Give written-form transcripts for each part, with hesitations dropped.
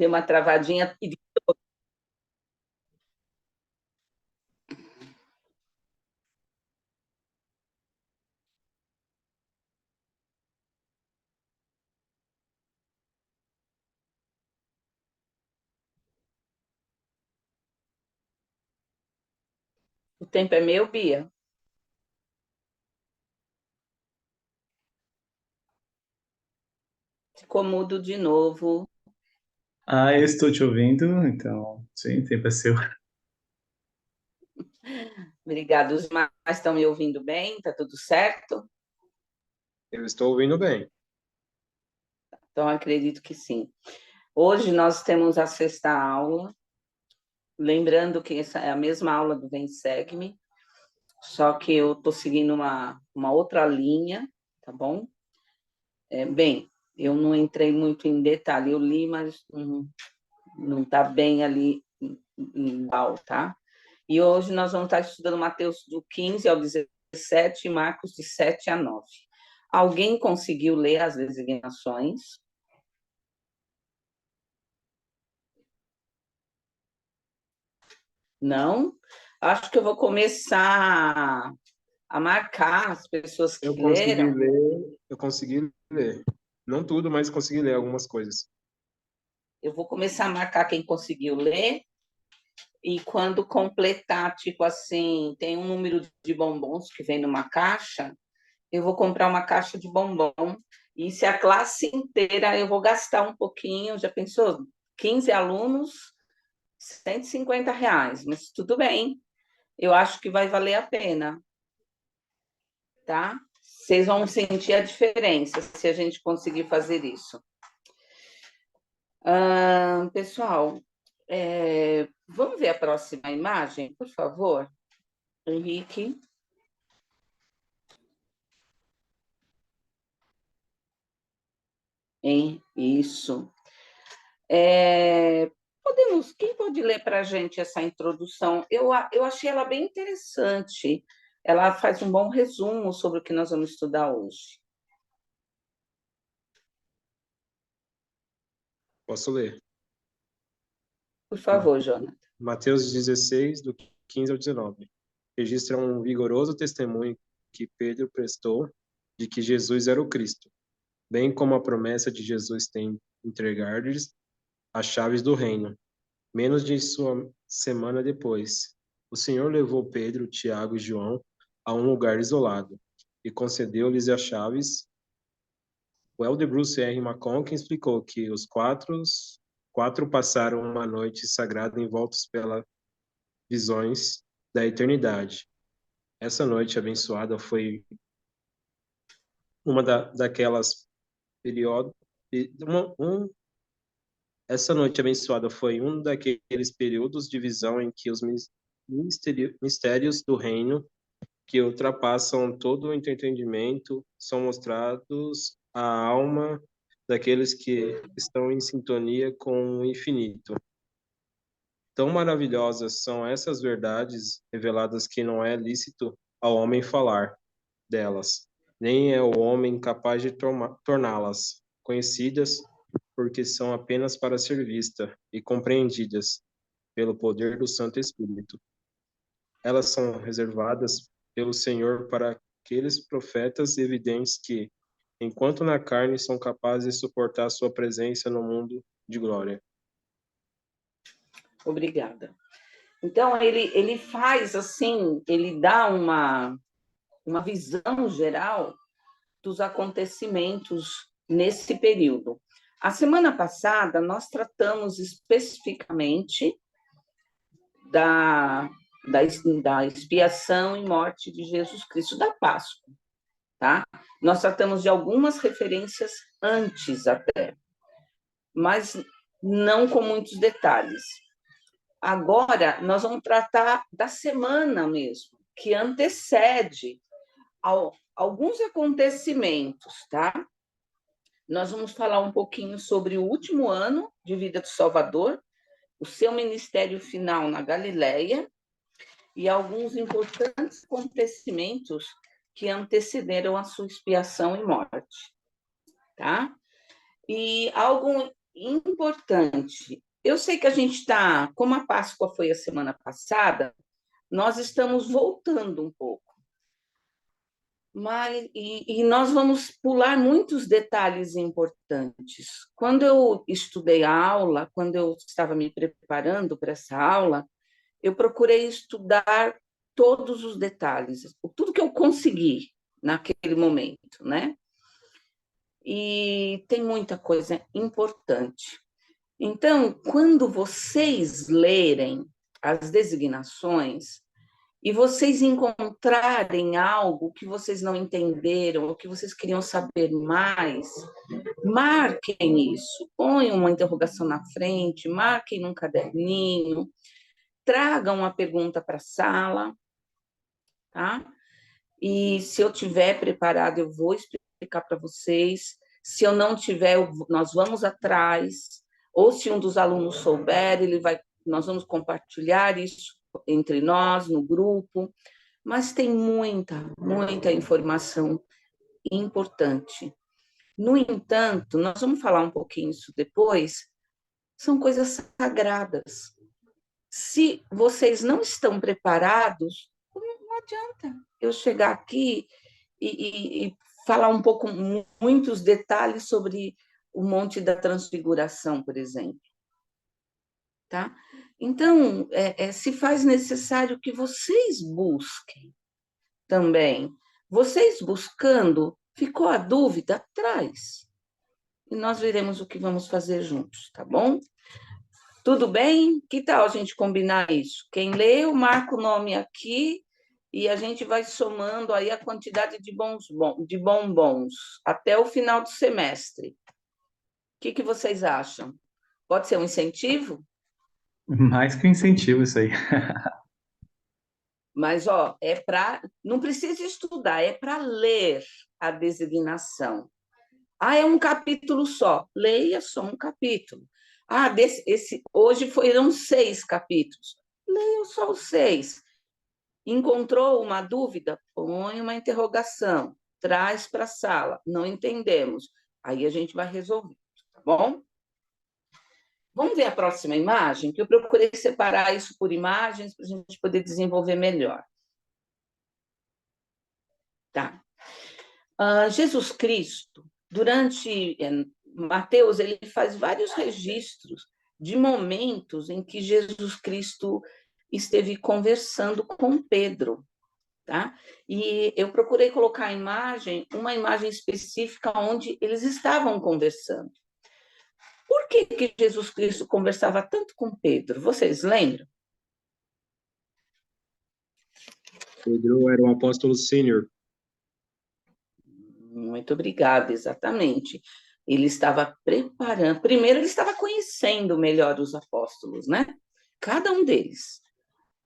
Deu uma travadinha. O tempo é meu, Bia? Ficou mudo de novo. Ah, eu estou te ouvindo, então, sim, tempo é seu. Obrigada. Os mais estão me ouvindo bem? Está tudo certo? Eu estou ouvindo bem. Então, acredito que sim. Hoje nós temos a sexta aula. Lembrando que essa é a mesma aula do Vem Segue-me, só que eu estou seguindo uma outra linha, tá bom? Bem, eu não entrei muito em detalhe, eu li, mas não está bem ali igual, tá? E hoje nós vamos estar estudando Mateus do 15 ao 17 e Marcos de 7 a 9. Alguém conseguiu ler as designações? Não? Acho que eu vou começar a marcar as pessoas Eu que consegui leram. ler, eu consegui ler. Não tudo, mas consegui ler algumas coisas. Eu vou começar a marcar quem conseguiu ler, e quando completar, tipo assim, tem um número de bombons que vem numa caixa, eu vou comprar uma caixa de bombom, e se a classe inteira eu vou gastar um pouquinho, já pensou? 15 alunos, R$ 150, mas tudo bem, eu acho que vai valer a pena, tá? Vocês vão sentir a diferença se a gente conseguir fazer isso. Pessoal, vamos ver a próxima imagem, por favor? Henrique. Isso. Quem pode ler para a gente essa introdução? Eu achei ela bem interessante. Ela faz um bom resumo sobre o que nós vamos estudar hoje. Posso ler. Por favor, Jonathan. Mateus 16, do 15 ao 19. Registra um vigoroso testemunho que Pedro prestou de que Jesus era o Cristo, bem como a promessa de Jesus tem entregar-lhes as chaves do reino. Menos de sua semana depois, o Senhor levou Pedro, Tiago e João a um lugar isolado e concedeu-lhes as chaves. O elder Bruce R. McConkie explicou que os quatro passaram uma noite sagrada envoltos pelas visões da eternidade. Essa noite abençoada foi uma daquelas períodos. Essa noite abençoada foi um daqueles períodos de visão em que os mistérios do reino, que ultrapassam todo o entendimento, são mostrados à alma daqueles que estão em sintonia com o infinito. Tão maravilhosas são essas verdades reveladas que não é lícito ao homem falar delas, nem é o homem capaz de torná-las conhecidas, porque são apenas para ser vista e compreendidas pelo poder do Santo Espírito. Elas são reservadas pelo Senhor para aqueles profetas evidentes que, enquanto na carne, são capazes de suportar sua presença no mundo de glória. Obrigada. Então, ele faz assim, ele dá uma visão geral dos acontecimentos nesse período. A semana passada, nós tratamos especificamente da, da expiação e morte de Jesus Cristo, da Páscoa, tá? Nós tratamos de algumas referências antes até, mas não com muitos detalhes. Agora, nós vamos tratar da semana mesmo, que antecede alguns acontecimentos, tá? Nós vamos falar um pouquinho sobre o último ano de vida do Salvador, o seu ministério final na Galileia e alguns importantes acontecimentos que antecederam a sua expiação e morte, tá? importante. Eu sei que a gente está, como a Páscoa foi a semana passada, nós estamos voltando um pouco. E nós vamos pular muitos detalhes importantes. Quando eu estudei a aula, quando eu estava me preparando para essa aula, eu procurei estudar todos os detalhes, tudo que eu consegui naquele momento, né? E tem muita coisa importante. Então, quando vocês lerem as designações, e vocês encontrarem algo que vocês não entenderam, ou que vocês queriam saber mais, marquem isso, ponham uma interrogação na frente, marquem num caderninho, tragam uma pergunta para a sala, tá? E se eu tiver preparado, eu vou explicar para vocês. Se eu não tiver, nós vamos atrás. Ou se um dos alunos souber, nós vamos compartilhar isso entre nós, no grupo. Mas tem muita informação importante. No entanto, nós vamos falar um pouquinho isso depois, são coisas sagradas. Se vocês não estão preparados, não adianta eu chegar aqui e falar um pouco, muitos detalhes sobre o Monte da Transfiguração, por exemplo. Tá? Então, se faz necessário que vocês busquem também. Vocês buscando, ficou a dúvida? Traz. E nós veremos o que vamos fazer juntos, tá bom? Tudo bem? Que tal a gente combinar isso? Quem leu, marca o nome aqui e a gente vai somando aí a quantidade de bombons até o final do semestre. O que vocês acham? Pode ser um incentivo? Mais que um incentivo isso aí. Mas, ó, não precisa estudar, é para ler a designação. Ah, é um capítulo só. Leia só um capítulo. Ah, hoje foram 6 capítulos. Leia só os 6. Encontrou uma dúvida? Põe uma interrogação. Traz para a sala. Não entendemos. Aí a gente vai resolver, tá bom? Vamos ver a próxima imagem, que eu procurei separar isso por imagens para a gente poder desenvolver melhor. Tá. Jesus Cristo, durante Mateus, ele faz vários registros de momentos em que Jesus Cristo esteve conversando com Pedro, tá? E eu procurei colocar uma imagem específica onde eles estavam conversando. Por que Jesus Cristo conversava tanto com Pedro? Vocês lembram? Pedro era um apóstolo sênior. Muito obrigada, exatamente. Ele estava preparando, primeiro ele estava conhecendo melhor os apóstolos, né? Cada um deles.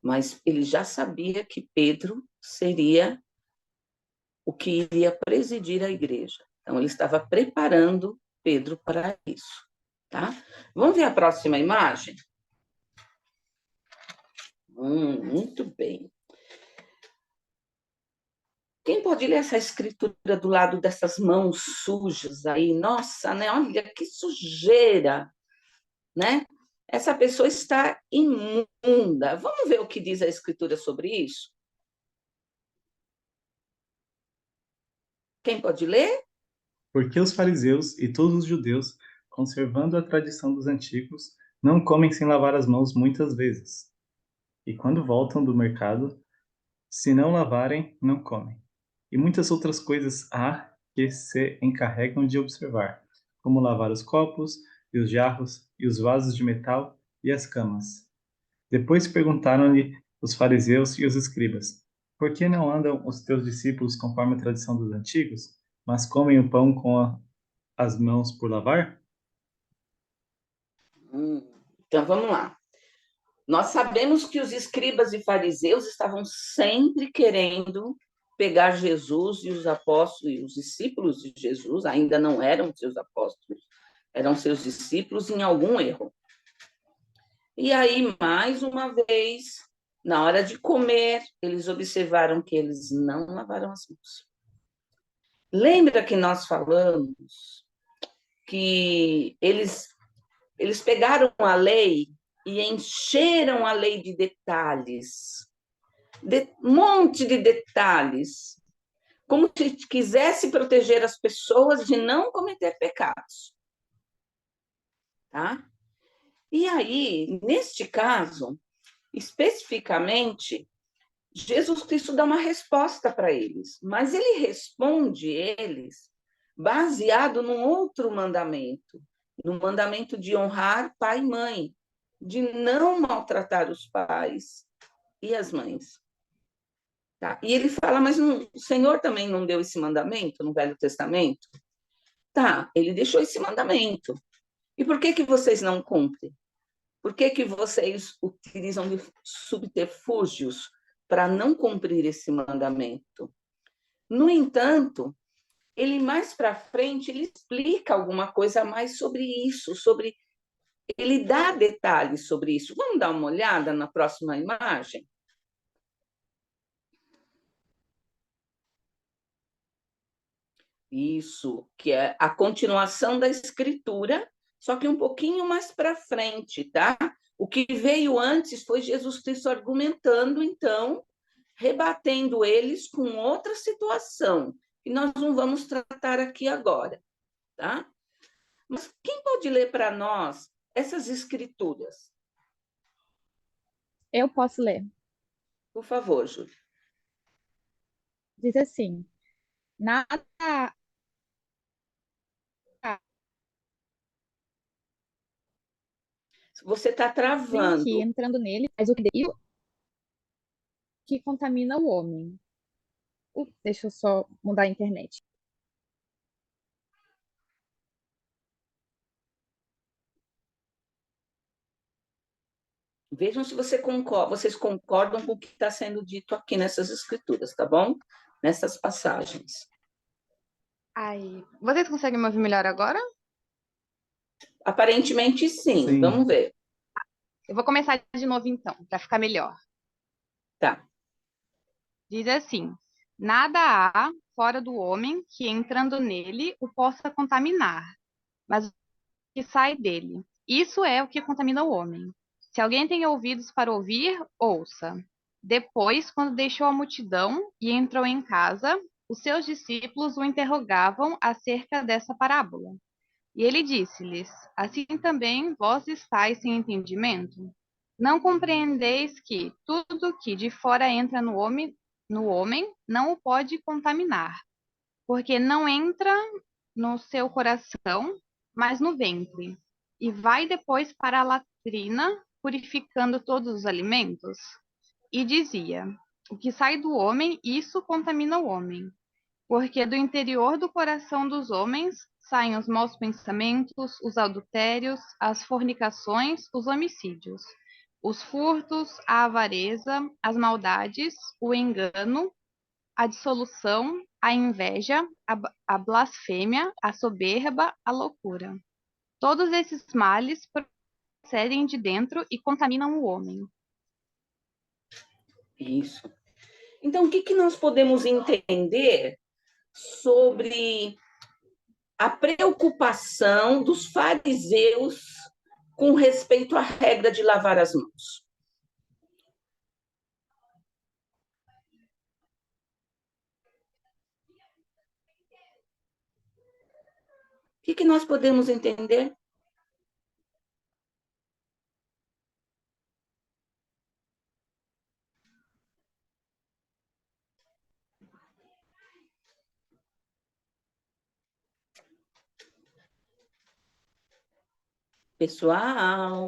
Mas ele já sabia que Pedro seria o que iria presidir a igreja. Então ele estava preparando Pedro para isso, tá? Vamos ver a próxima imagem? Muito bem. Quem pode ler essa escritura do lado dessas mãos sujas aí? Nossa, né? Olha que sujeira, né? Essa pessoa está imunda. Vamos ver o que diz a escritura sobre isso? Quem pode ler? Porque os fariseus e todos os judeus, conservando a tradição dos antigos, não comem sem lavar as mãos muitas vezes. E quando voltam do mercado, se não lavarem, não comem. E muitas outras coisas há que se encarregam de observar, como lavar os copos, e os jarros, e os vasos de metal, e as camas. Depois perguntaram-lhe os fariseus e os escribas: Por que não andam os teus discípulos conforme a tradição dos antigos, mas comem o pão com as mãos por lavar? Então vamos lá. Nós sabemos que os escribas e fariseus estavam sempre querendo pegar Jesus e os apóstolos e os discípulos de Jesus, ainda não eram seus apóstolos, eram seus discípulos em algum erro. E aí, mais uma vez, na hora de comer, eles observaram que eles não lavaram as mãos. Lembra que nós falamos que eles Eles pegaram a lei e encheram a lei de detalhes, um monte de detalhes, como se quisesse proteger as pessoas de não cometer pecados. Tá? E aí, neste caso, especificamente, Jesus Cristo dá uma resposta para eles, mas ele responde eles baseado num outro mandamento, no mandamento de honrar pai e mãe, de não maltratar os pais e as mães. Tá? E ele fala, mas o Senhor também não deu esse mandamento no Velho Testamento? Tá, ele deixou esse mandamento. E por que vocês não cumprem? Por que vocês utilizam de subterfúgios para não cumprir esse mandamento? No entanto, ele mais para frente, ele explica alguma coisa a mais sobre isso, ele dá detalhes sobre isso. Vamos dar uma olhada na próxima imagem? Isso, que é a continuação da escritura, só que um pouquinho mais para frente, tá? O que veio antes foi Jesus Cristo argumentando, então, rebatendo eles com outra situação, que nós não vamos tratar aqui agora, tá? Mas quem pode ler para nós essas escrituras? Eu posso ler. Por favor, Júlia. Diz assim: nada Você está travando. que entrando nele, mas o que contamina o homem. Deixa eu só mudar a internet. Vejam se vocês concordam com o que está sendo dito aqui nessas escrituras, tá bom? Nessas passagens. Aí, vocês conseguem me ouvir melhor agora? Aparentemente, sim. Sim. Vamos ver. Eu vou começar de novo então, para ficar melhor. Tá. Diz assim: nada há fora do homem que entrando nele o possa contaminar, mas o que sai dele. Isso é o que contamina o homem. Se alguém tem ouvidos para ouvir, ouça. Depois, quando deixou a multidão e entrou em casa, os seus discípulos o interrogavam acerca dessa parábola. E ele disse-lhes: assim também vós estáis sem entendimento? Não compreendeis que tudo que de fora entra no homem não o pode contaminar, porque não entra no seu coração, mas no ventre, e vai depois para a latrina, purificando todos os alimentos? E dizia: o que sai do homem, isso contamina o homem, porque do interior do coração dos homens saem os maus pensamentos, os adultérios, as fornicações, os homicídios, os furtos, a avareza, as maldades, o engano, a dissolução, a inveja, a blasfêmia, a soberba, a loucura. Todos esses males procedem de dentro e contaminam o homem. Isso. Então, o que nós podemos entender sobre a preocupação dos fariseus com respeito à regra de lavar as mãos? O que nós podemos entender? Pessoal,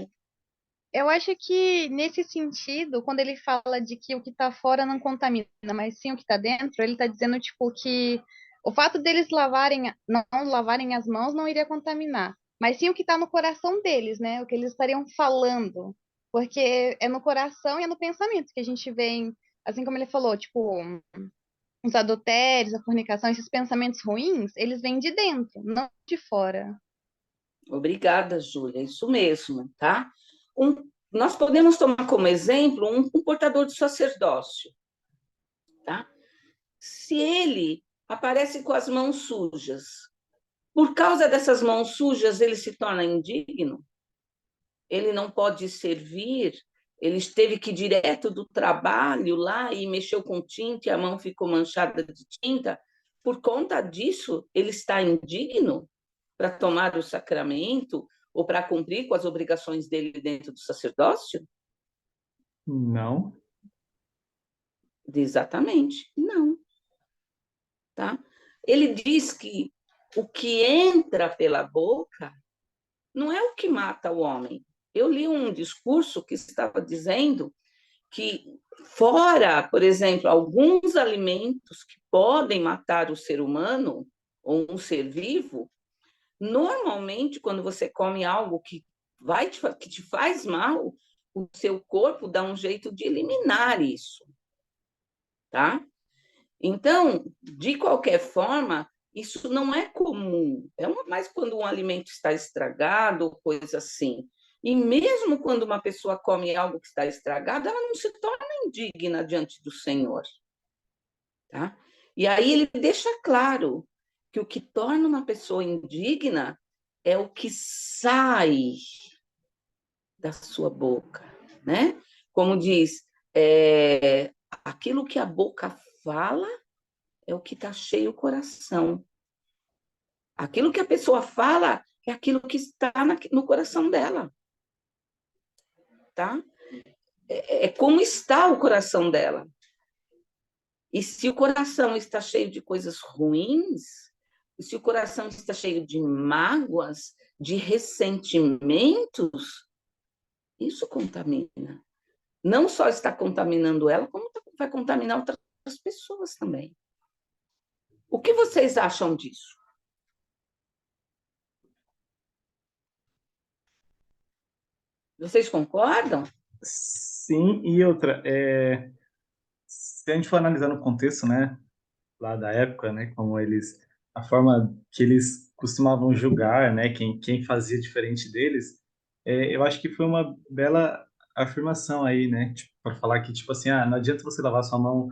Eu acho que, nesse sentido, quando ele fala de que o que está fora não contamina, mas sim o que está dentro, ele está dizendo, tipo, que o fato deles não lavarem as mãos não iria contaminar, mas sim o que está no coração deles, né? O que eles estariam falando. Porque é no coração e é no pensamento que a gente vê, assim como ele falou, tipo, os adultérios, a fornicação, esses pensamentos ruins, eles vêm de dentro, não de fora. obrigada, Júlia, isso mesmo, tá? Nós podemos tomar como exemplo um portador de sacerdócio, tá? Se ele aparece com as mãos sujas, por causa dessas mãos sujas, ele se torna indigno? ele não pode servir, ele teve que ir direto do trabalho lá e mexeu com tinta e a mão ficou manchada de tinta. Por conta disso, ele está indigno para tomar o sacramento ou para cumprir com as obrigações dele dentro do sacerdócio? Não. Exatamente, não. Tá? Ele diz que o que entra pela boca não é o que mata o homem. Eu li um discurso que estava dizendo que, fora, por exemplo, alguns alimentos que podem matar o ser humano ou um ser vivo, normalmente, quando você come algo que te faz mal, o seu corpo dá um jeito de eliminar isso, tá? Então, de qualquer forma, isso não é comum. É mais quando um alimento está estragado, coisa assim. E mesmo quando uma pessoa come algo que está estragado, ela não se torna indigna diante do Senhor. Tá? E aí ele deixa claro que o que torna uma pessoa indigna é o que sai da sua boca, né? Como diz, aquilo que a boca fala é o que está cheio o coração. Aquilo que a pessoa fala é aquilo que está no coração dela. Tá? É como está o coração dela. E se o coração está cheio de coisas ruins, e se o coração está cheio de mágoas, de ressentimentos, isso contamina. Não só está contaminando ela, como vai contaminar outras pessoas também. O que vocês acham disso? Vocês concordam? Sim, e outra, se a gente for analisar no contexto, né, lá da época, né, como eles, a forma que eles costumavam julgar, né, quem fazia diferente deles, eu acho que foi uma bela afirmação aí, né, tipo, para falar que, tipo assim, não adianta você lavar sua mão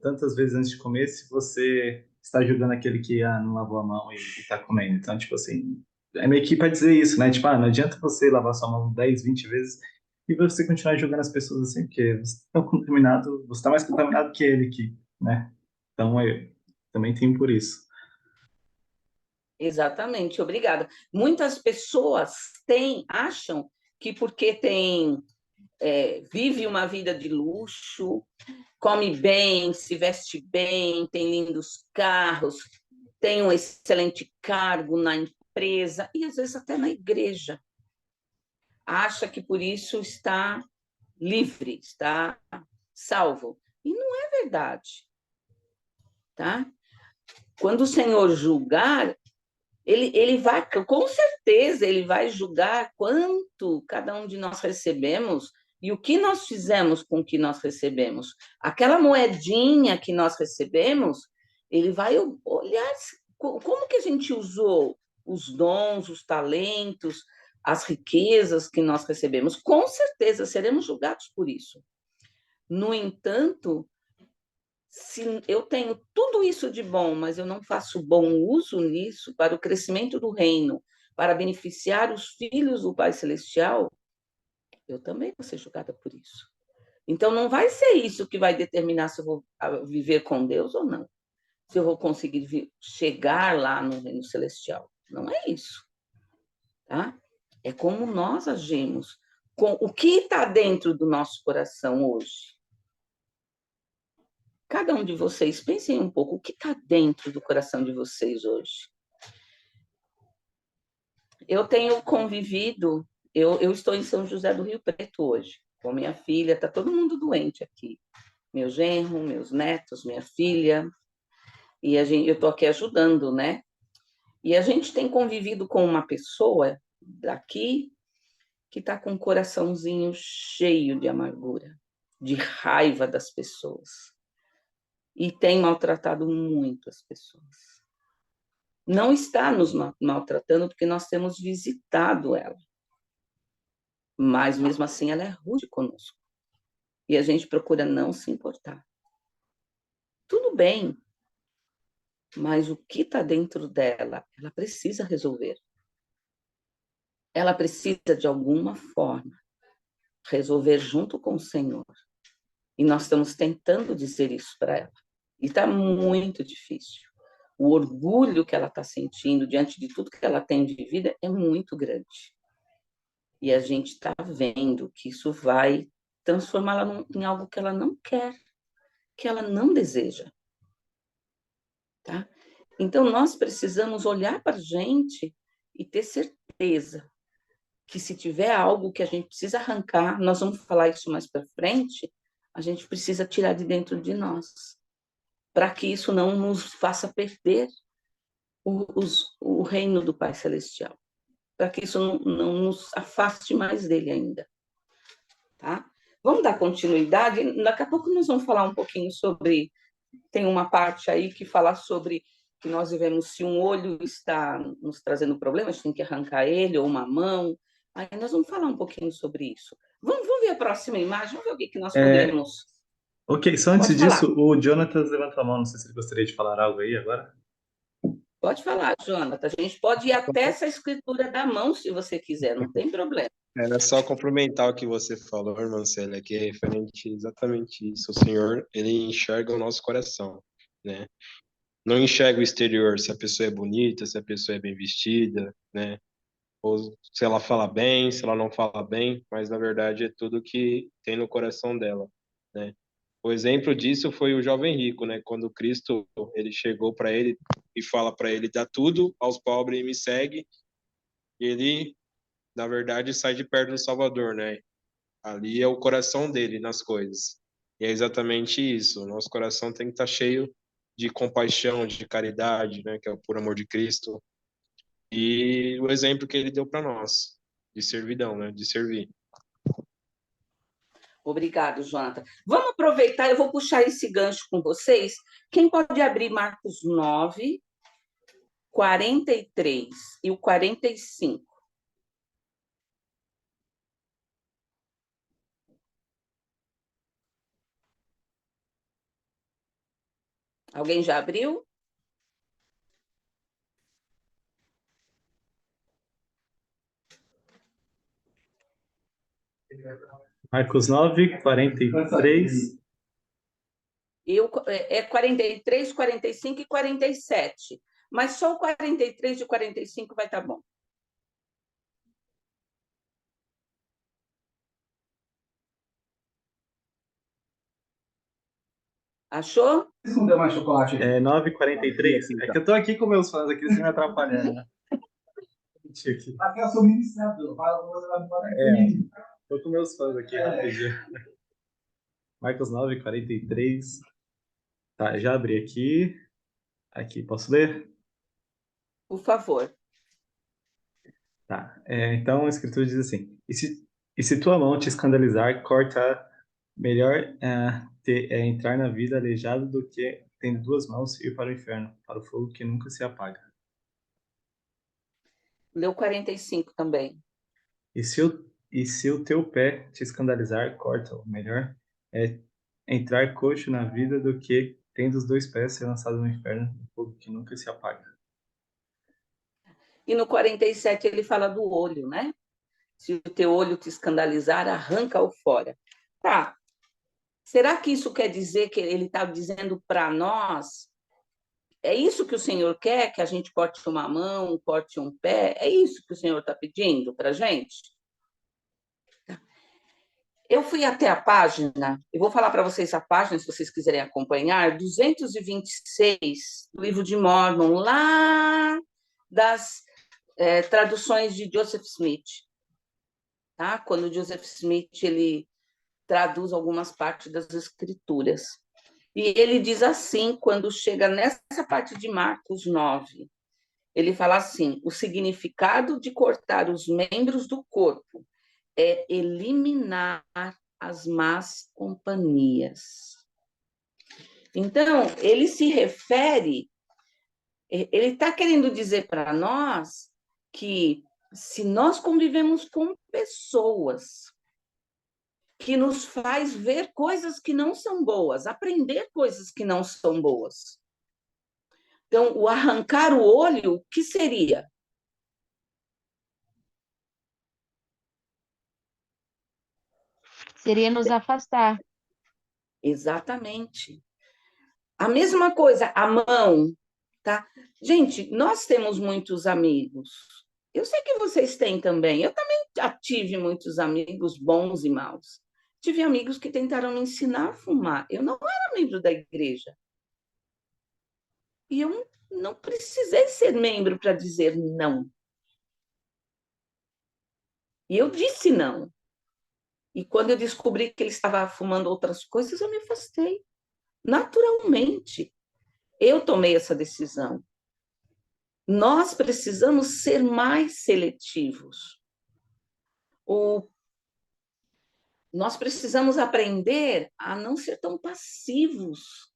tantas vezes antes de comer se você está julgando aquele que não lavou a mão e está comendo. Então, tipo assim, é meio que para dizer isso, né, tipo, não adianta você lavar sua mão 10, 20 vezes e você continuar julgando as pessoas assim, porque você está contaminado, você está mais contaminado que ele que, né? Então, eu também tenho por isso. Exatamente, obrigada. Muitas pessoas acham que porque vive uma vida de luxo, come bem, se veste bem, tem lindos carros, tem um excelente cargo na empresa e às vezes até na igreja. Acha que por isso está livre, está salvo. E não é verdade. Tá? Quando o Senhor julgar, ele vai, com certeza, ele vai julgar quanto cada um de nós recebemos e o que nós fizemos com o que nós recebemos. Aquela moedinha que nós recebemos, ele vai olhar como que a gente usou os dons, os talentos, as riquezas que nós recebemos. Com certeza seremos julgados por isso. No entanto, se eu tenho tudo isso de bom, mas eu não faço bom uso nisso para o crescimento do reino, para beneficiar os filhos do Pai Celestial, eu também vou ser julgada por isso. Então, não vai ser isso que vai determinar se eu vou viver com Deus ou não, se eu vou conseguir chegar lá no reino celestial. Não é isso. Tá? É como nós agimos, com o que está dentro do nosso coração hoje. Cada um de vocês, pensem um pouco, o que está dentro do coração de vocês hoje? Eu tenho convivido, eu estou em São José do Rio Preto hoje, com minha filha, está todo mundo doente aqui. Meu genro, meus netos, minha filha, e eu estou aqui ajudando, né? E a gente tem convivido com uma pessoa daqui que está com um coraçãozinho cheio de amargura, de raiva das pessoas. E tem maltratado muito as pessoas. Não está nos maltratando porque nós temos visitado ela. Mas, mesmo assim, ela é rude conosco. E a gente procura não se importar. Tudo bem, mas o que está dentro dela, ela precisa resolver. ela precisa, de alguma forma, resolver junto com o Senhor. E nós estamos tentando dizer isso para ela. E está muito difícil. O orgulho que ela está sentindo diante de tudo que ela tem de vida é muito grande. E a gente está vendo que isso vai transformá-la em algo que ela não quer, que ela não deseja. Tá? Então, nós precisamos olhar para a gente e ter certeza que se tiver algo que a gente precisa arrancar, nós vamos falar isso mais para frente, a gente precisa tirar de dentro de nós, para que isso não nos faça perder o reino do Pai Celestial, para que isso não nos afaste mais dele ainda. Tá? Vamos dar continuidade, daqui a pouco nós vamos falar um pouquinho sobre, tem uma parte aí que fala sobre que nós devemos, se um olho está nos trazendo problema, a gente tem que arrancar ele, ou uma mão, aí nós vamos falar um pouquinho sobre isso. Vamos ver a próxima imagem, vamos ver o que nós podemos... Ok, só antes disso, o Jonatas levantou a mão, não sei se ele gostaria de falar algo aí agora. Pode falar, Jonathan, a gente pode ir até essa escritura da mão, se você quiser, não tem problema. Era só complementar o que você falou, irmã Célia, que é referente exatamente isso. O Senhor, ele enxerga o nosso coração, né? Não enxerga o exterior, se a pessoa é bonita, se a pessoa é bem vestida, né? Ou se ela fala bem, se ela não fala bem, mas na verdade é tudo que tem no coração dela, né? O exemplo disso foi o jovem rico, né? Quando Cristo, ele chegou para ele e fala para ele, dá tudo aos pobres e me segue, ele, na verdade, sai de perto do Salvador, né? Ali é o coração dele nas coisas. E é exatamente isso. O nosso coração tem que estar cheio de compaixão, de caridade, né? Que é o puro amor de Cristo. E o exemplo que ele deu para nós, de servidão, né? De servir. Obrigado, Jonathan. Vamos aproveitar, eu vou puxar esse gancho com vocês. Quem pode abrir Marcos 9, 43 e o 45? Alguém já abriu? Marcos 9, 43. É 43, 45 e 47. Mas só o 43 e 45 vai estar bom. Achou? Não deu mais chocolate. É 9h43. É que eu tô aqui com meus fãs aqui, sem me atrapalhar, né? Aqui eu sou ministrador. Tô com meus fãs aqui, rapidinho. Marcos 9:43. Tá, já abri aqui. Aqui, posso ler? Por favor. Tá. Então a escritura diz assim: E se tua mão te escandalizar, corta. Melhor entrar na vida aleijado do que tendo duas mãos e ir para o inferno, para o fogo que nunca se apaga. Leu 45 também. E se o teu pé te escandalizar, corta-o. Melhor é entrar coxo na vida do que tendo os dois pés ser lançado no inferno, no fogo que nunca se apaga. E no 47 ele fala do olho, né? Se o teu olho te escandalizar, arranca-o fora. Tá. Será que isso quer dizer que ele está dizendo para nós? É isso que o Senhor quer? Que a gente corte uma mão, corte um pé? É isso que o Senhor está pedindo para a gente? Eu fui até a página, eu vou falar para vocês a página, se vocês quiserem acompanhar, 226 do livro de Mormon, lá das traduções de Joseph Smith. Tá? Quando Joseph Smith ele traduz algumas partes das escrituras. E ele diz assim, quando chega nessa parte de Marcos 9, ele fala assim, o significado de cortar os membros do corpo é eliminar as más companhias. Então, ele se refere, ele está querendo dizer para nós que se nós convivemos com pessoas que nos faz ver coisas que não são boas, aprender coisas que não são boas. Então, o arrancar o olho, o que seria? Seria nos afastar. Exatamente. A mesma coisa, a mão, tá? Gente, nós temos muitos amigos. Eu sei que vocês têm também. Eu também já tive muitos amigos bons e maus. Tive amigos que tentaram me ensinar a fumar. Eu não era membro da igreja. E eu não precisei ser membro para dizer não. E eu disse não. E quando eu descobri que ele estava fumando outras coisas, eu me afastei. Naturalmente, eu tomei essa decisão. Nós precisamos ser mais seletivos. Nós precisamos aprender a não ser tão passivos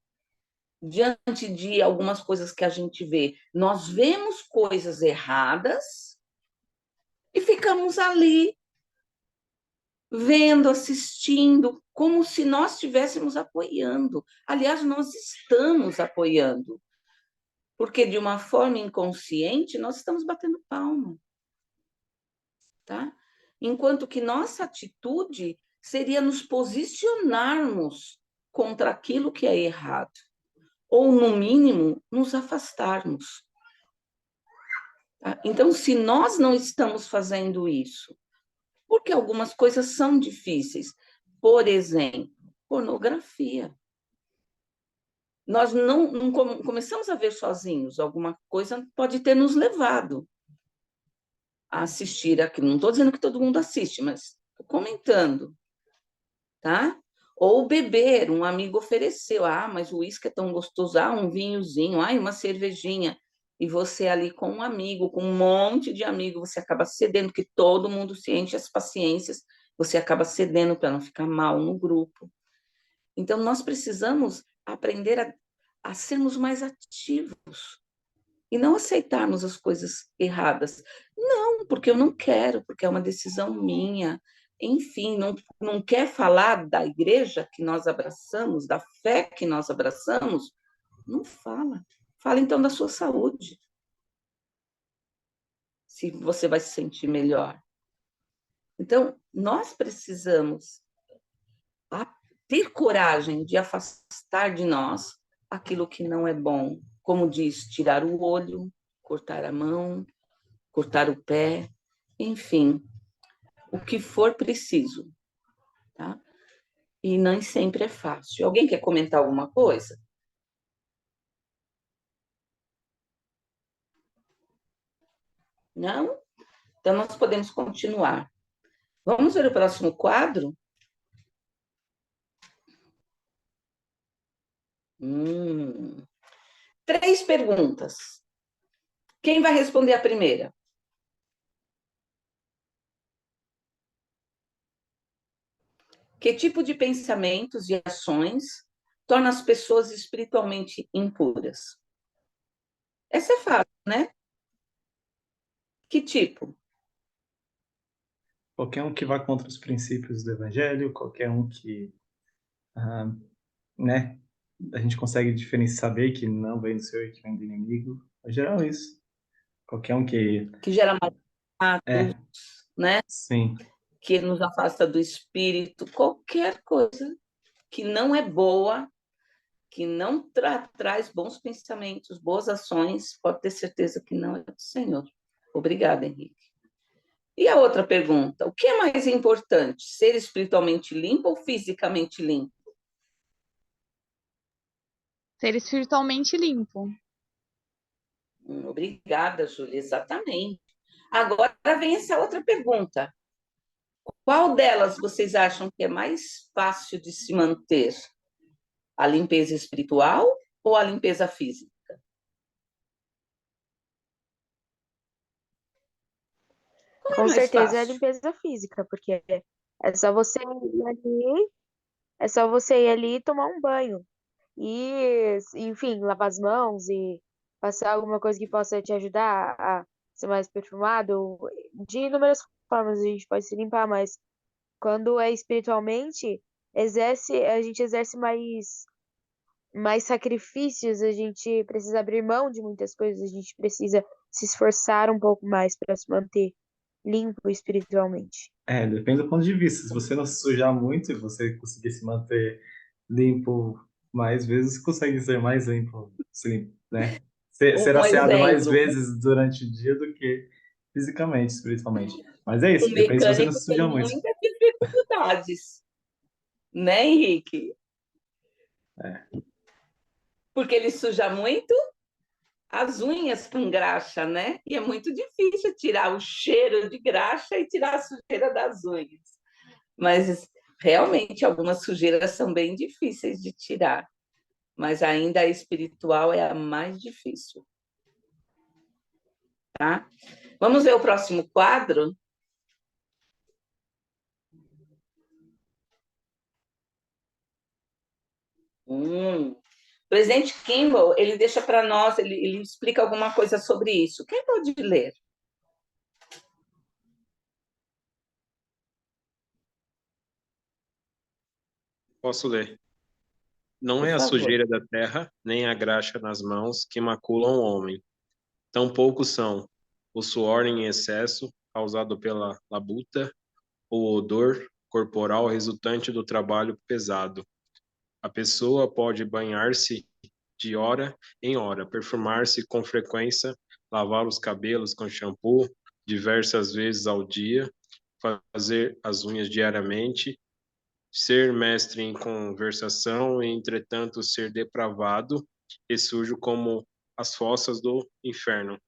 diante de algumas coisas que a gente vê. Nós vemos coisas erradas e ficamos ali vendo, assistindo, como se nós estivéssemos apoiando. Aliás, nós estamos apoiando, porque de uma forma inconsciente nós estamos batendo palma, tá? Enquanto que nossa atitude seria nos posicionarmos contra aquilo que é errado, ou, no mínimo, nos afastarmos. Tá? Então, se nós não estamos fazendo isso, porque algumas coisas são difíceis, por exemplo, pornografia. Nós não começamos a ver sozinhos, alguma coisa pode ter nos levado a assistir aquilo. Não estou dizendo que todo mundo assiste, mas estou comentando, tá? Ou beber, um amigo ofereceu, mas o uísque é tão gostoso, um vinhozinho, uma cervejinha, e você ali com um amigo, com um monte de amigos, você acaba cedendo, que todo mundo se enche as paciências, você acaba cedendo para não ficar mal no grupo. Então, nós precisamos aprender a sermos mais ativos e não aceitarmos as coisas erradas. Não, porque eu não quero, porque é uma decisão minha. Enfim, não quer falar da igreja que nós abraçamos, da fé que nós abraçamos? Não fala. Fala então da sua saúde. Se você vai se sentir melhor. Então, nós precisamos ter coragem de afastar de nós aquilo que não é bom. Como diz, tirar o olho, cortar a mão, cortar o pé, enfim, o que for preciso, tá? E nem sempre é fácil. Alguém quer comentar alguma coisa? Não? Então, nós podemos continuar. Vamos ver o próximo quadro? 3 perguntas. Quem vai responder a primeira? Que tipo de pensamentos e ações torna as pessoas espiritualmente impuras? Essa é fácil, né? Que tipo? Qualquer um que vá contra os princípios do evangelho, qualquer um que, né, a gente consegue diferenciar, saber que não vem do Senhor e que vem do inimigo. No geral, isso. Qualquer um Que gera mais é, né? sim, Que nos afasta do espírito, qualquer coisa que não é boa, que não traz bons pensamentos, boas ações, pode ter certeza que não é do Senhor. Obrigada, Henrique. E a outra pergunta, o que é mais importante, ser espiritualmente limpo ou fisicamente limpo? Ser espiritualmente limpo. Obrigada, Júlia, exatamente. Agora vem essa outra pergunta. Qual delas vocês acham que é mais fácil de se manter? A limpeza espiritual ou a limpeza física? Qual é Com mais certeza é a fácil? limpeza física, porque é só você ir ali, é só você ir ali e tomar um banho. E, enfim, lavar as mãos e passar alguma coisa que possa te ajudar a ser mais perfumado. De inúmeras formas a gente pode se limpar, mas quando é espiritualmente, a gente exerce mais sacrifícios, a gente precisa abrir mão de muitas coisas, a gente precisa se esforçar um pouco mais para se manter. limpo espiritualmente. Depende do ponto de vista. Se você não se sujar muito e você conseguir se manter limpo mais vezes, consegue ser mais limpo, né? Ser Um asseado mais exemplo, vezes durante o dia do que fisicamente, espiritualmente. Mas é um isso, depende se você não mecânico se tem sujar muito. muitas dificuldades, né, Henrique? É. Porque ele suja muito as unhas com graxa, né? E é muito difícil tirar o cheiro de graxa e tirar a sujeira das unhas. Mas realmente algumas sujeiras são bem difíceis de tirar, mas ainda a espiritual é a mais difícil, tá? Vamos ver o próximo quadro? O presidente Kimball, ele deixa para nós, ele explica alguma coisa sobre isso. Quem pode ler? Posso ler. Não Por é a favor. sujeira da terra, nem a graxa nas mãos que maculam o homem. Tampouco são o suor em excesso, causado pela labuta, ou odor corporal resultante do trabalho pesado. A pessoa pode banhar-se de hora em hora, perfumar-se com frequência, lavar os cabelos com shampoo diversas vezes ao dia, fazer as unhas diariamente, ser mestre em conversação e, entretanto, ser depravado e sujo como as fossas do inferno.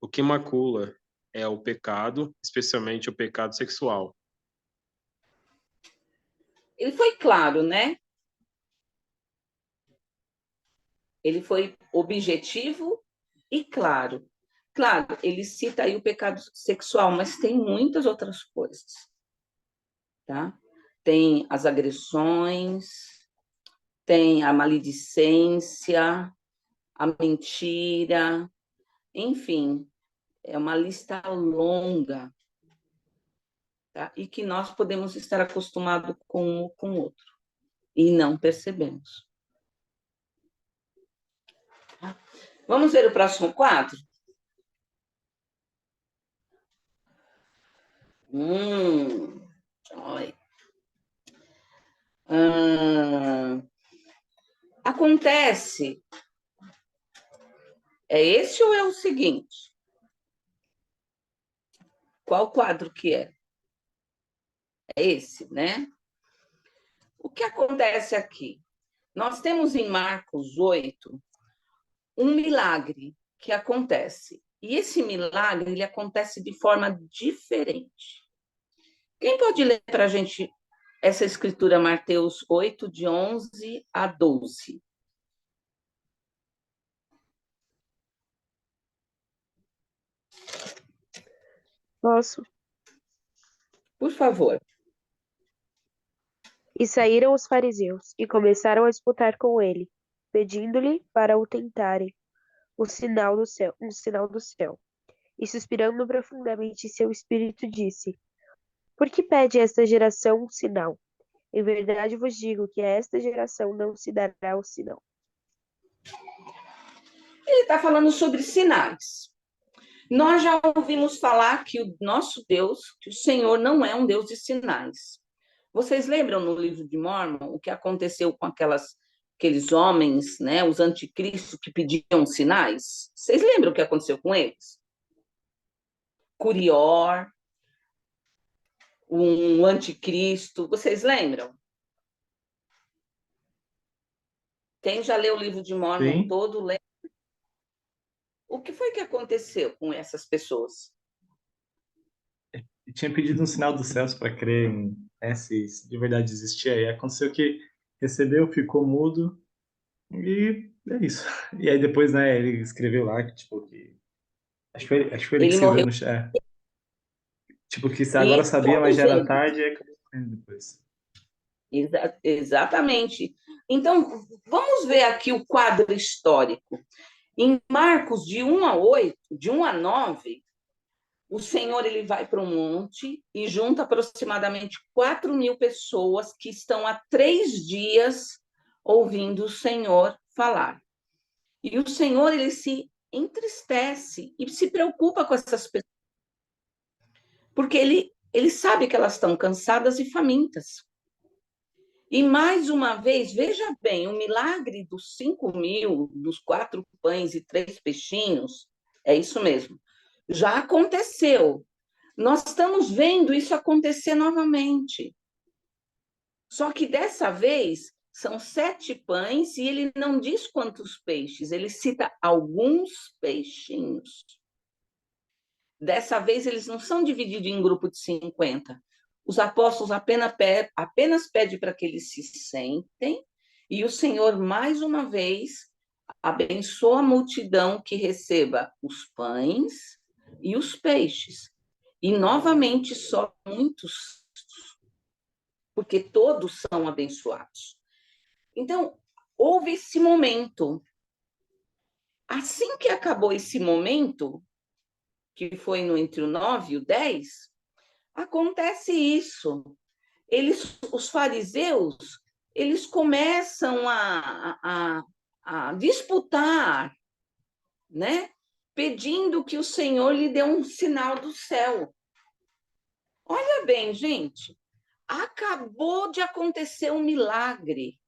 O que macula é o pecado, especialmente o pecado sexual. Ele foi claro, né? Ele foi objetivo e claro. Claro, ele cita aí o pecado sexual, mas tem muitas outras coisas, tá? Tem as agressões, tem a maledicência, a mentira, enfim, é uma lista longa, tá? E que nós podemos estar acostumados com um com o outro e não percebemos. Tá? Vamos ver o próximo quadro? Olha. Acontece, é esse ou é o seguinte? Qual quadro que é? É esse, né? O que acontece aqui? Nós temos em Marcos 8 um milagre que acontece. E esse milagre ele acontece de forma diferente. Quem pode ler para a gente essa escritura, Mateus 8, de 11 a 12? Posso? Por favor. E saíram os fariseus e começaram a disputar com ele, pedindo-lhe para o tentarem um sinal do céu. E suspirando profundamente em seu espírito, disse: Por que pede esta geração um sinal? Em verdade vos digo que a esta geração não se dará o sinal. Ele está falando sobre sinais. Nós já ouvimos falar que o nosso Deus, que o Senhor não é um Deus de sinais. Vocês lembram no livro de Mórmon o que aconteceu com aqueles homens, né, os anticristos que pediam sinais? Vocês lembram o que aconteceu com eles? Curior, um anticristo, vocês lembram? Quem já leu o livro de Mórmon Sim. todo, lembra? O que foi que aconteceu com essas pessoas? E tinha pedido um sinal dos céus para crer em, né, se de verdade existia. E aconteceu que recebeu, ficou mudo e é isso. E aí depois, né, ele escreveu lá que, tipo, que... Acho que foi ele que Ele escreveu morreu no chat. Tipo, que agora e sabia, mas todos já era eles. tarde e acabou morrendo depois. Exatamente. Então, vamos ver aqui o quadro histórico. Em Marcos, de 1 a 8, de 1 a 9, o Senhor ele vai para um monte e junta aproximadamente 4.000 pessoas que estão há 3 dias ouvindo o Senhor falar. E o Senhor ele se entristece e se preocupa com essas pessoas. porque ele sabe que elas estão cansadas e famintas. E mais uma vez, veja bem, o milagre dos 5.000, dos 4 pães e 3 peixinhos, é isso mesmo, já aconteceu. Nós estamos vendo isso acontecer novamente. Só que dessa vez são 7 pães e ele não diz quantos peixes, ele cita alguns peixinhos. Dessa vez eles não são divididos em grupo de 50. Os apóstolos apenas pedem para que eles se sentem e o Senhor, mais uma vez, abençoa a multidão que receba os pães e os peixes. E, novamente, só muitos, porque todos são abençoados. Então, houve esse momento. Assim que acabou esse momento, que foi entre o 9 e o 10, acontece isso. Os fariseus, eles começam a disputar, né? Pedindo que o Senhor lhe dê um sinal do céu. Olha bem, gente, acabou de acontecer um milagre.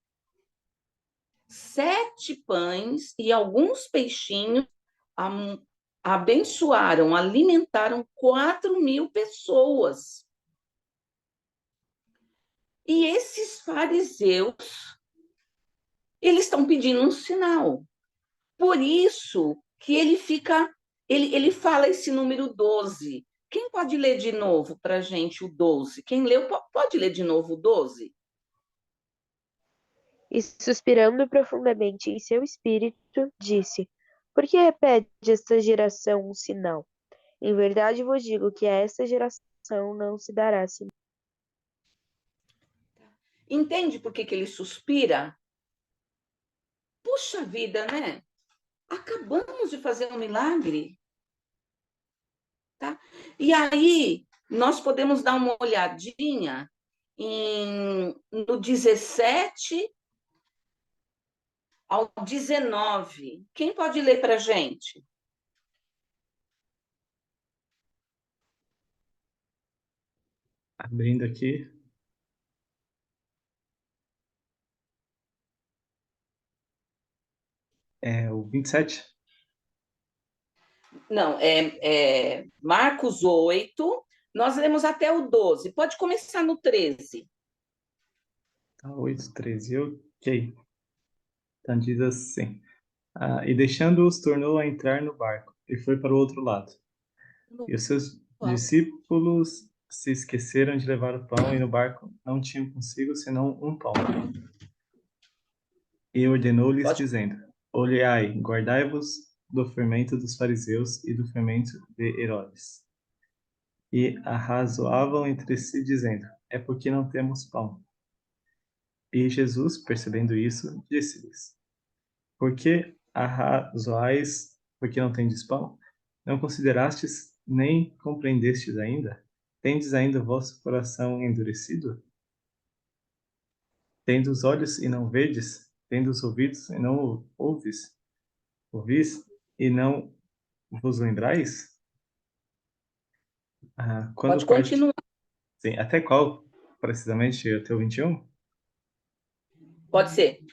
7 pães e alguns peixinhos abençoaram, alimentaram 4.000 pessoas. E esses fariseus, eles estão pedindo um sinal. Por isso que ele fala esse número 12. Quem pode ler de novo para a gente o 12? Quem leu pode ler de novo o 12? E suspirando profundamente em seu espírito, disse: Por que repete esta geração um sinal? Em verdade vos digo que a esta geração não se dará sinal. Entende por que ele suspira? Puxa vida, né? Acabamos de fazer um milagre. Tá? E aí, nós podemos dar uma olhadinha no 17 ao 19. Quem pode ler para a gente? Abrindo aqui. É o 27? Não, é Marcos 8. Nós lemos até o 12. Pode começar no 13. Tá, 8, 13. Ok. Então diz assim. E deixando-os, tornou a entrar no barco e foi para o outro lado. E os seus discípulos se esqueceram de levar o pão e no barco não tinham consigo senão um pão. E ordenou-lhes, dizendo: Olhai, guardai-vos do fermento dos fariseus e do fermento de Herodes. E arrazoavam entre si, dizendo: É porque não temos pão. E Jesus, percebendo isso, disse-lhes: Por que arrazoais, porque não tendes pão? Não considerastes nem compreendestes ainda? Tendes ainda o vosso coração endurecido? Tendes olhos e não vedes? Tendes ouvidos e não ouves? Ouvis e não vos lembrais? Pode continuar. Sim, até qual, precisamente, até o 21? Pode ser.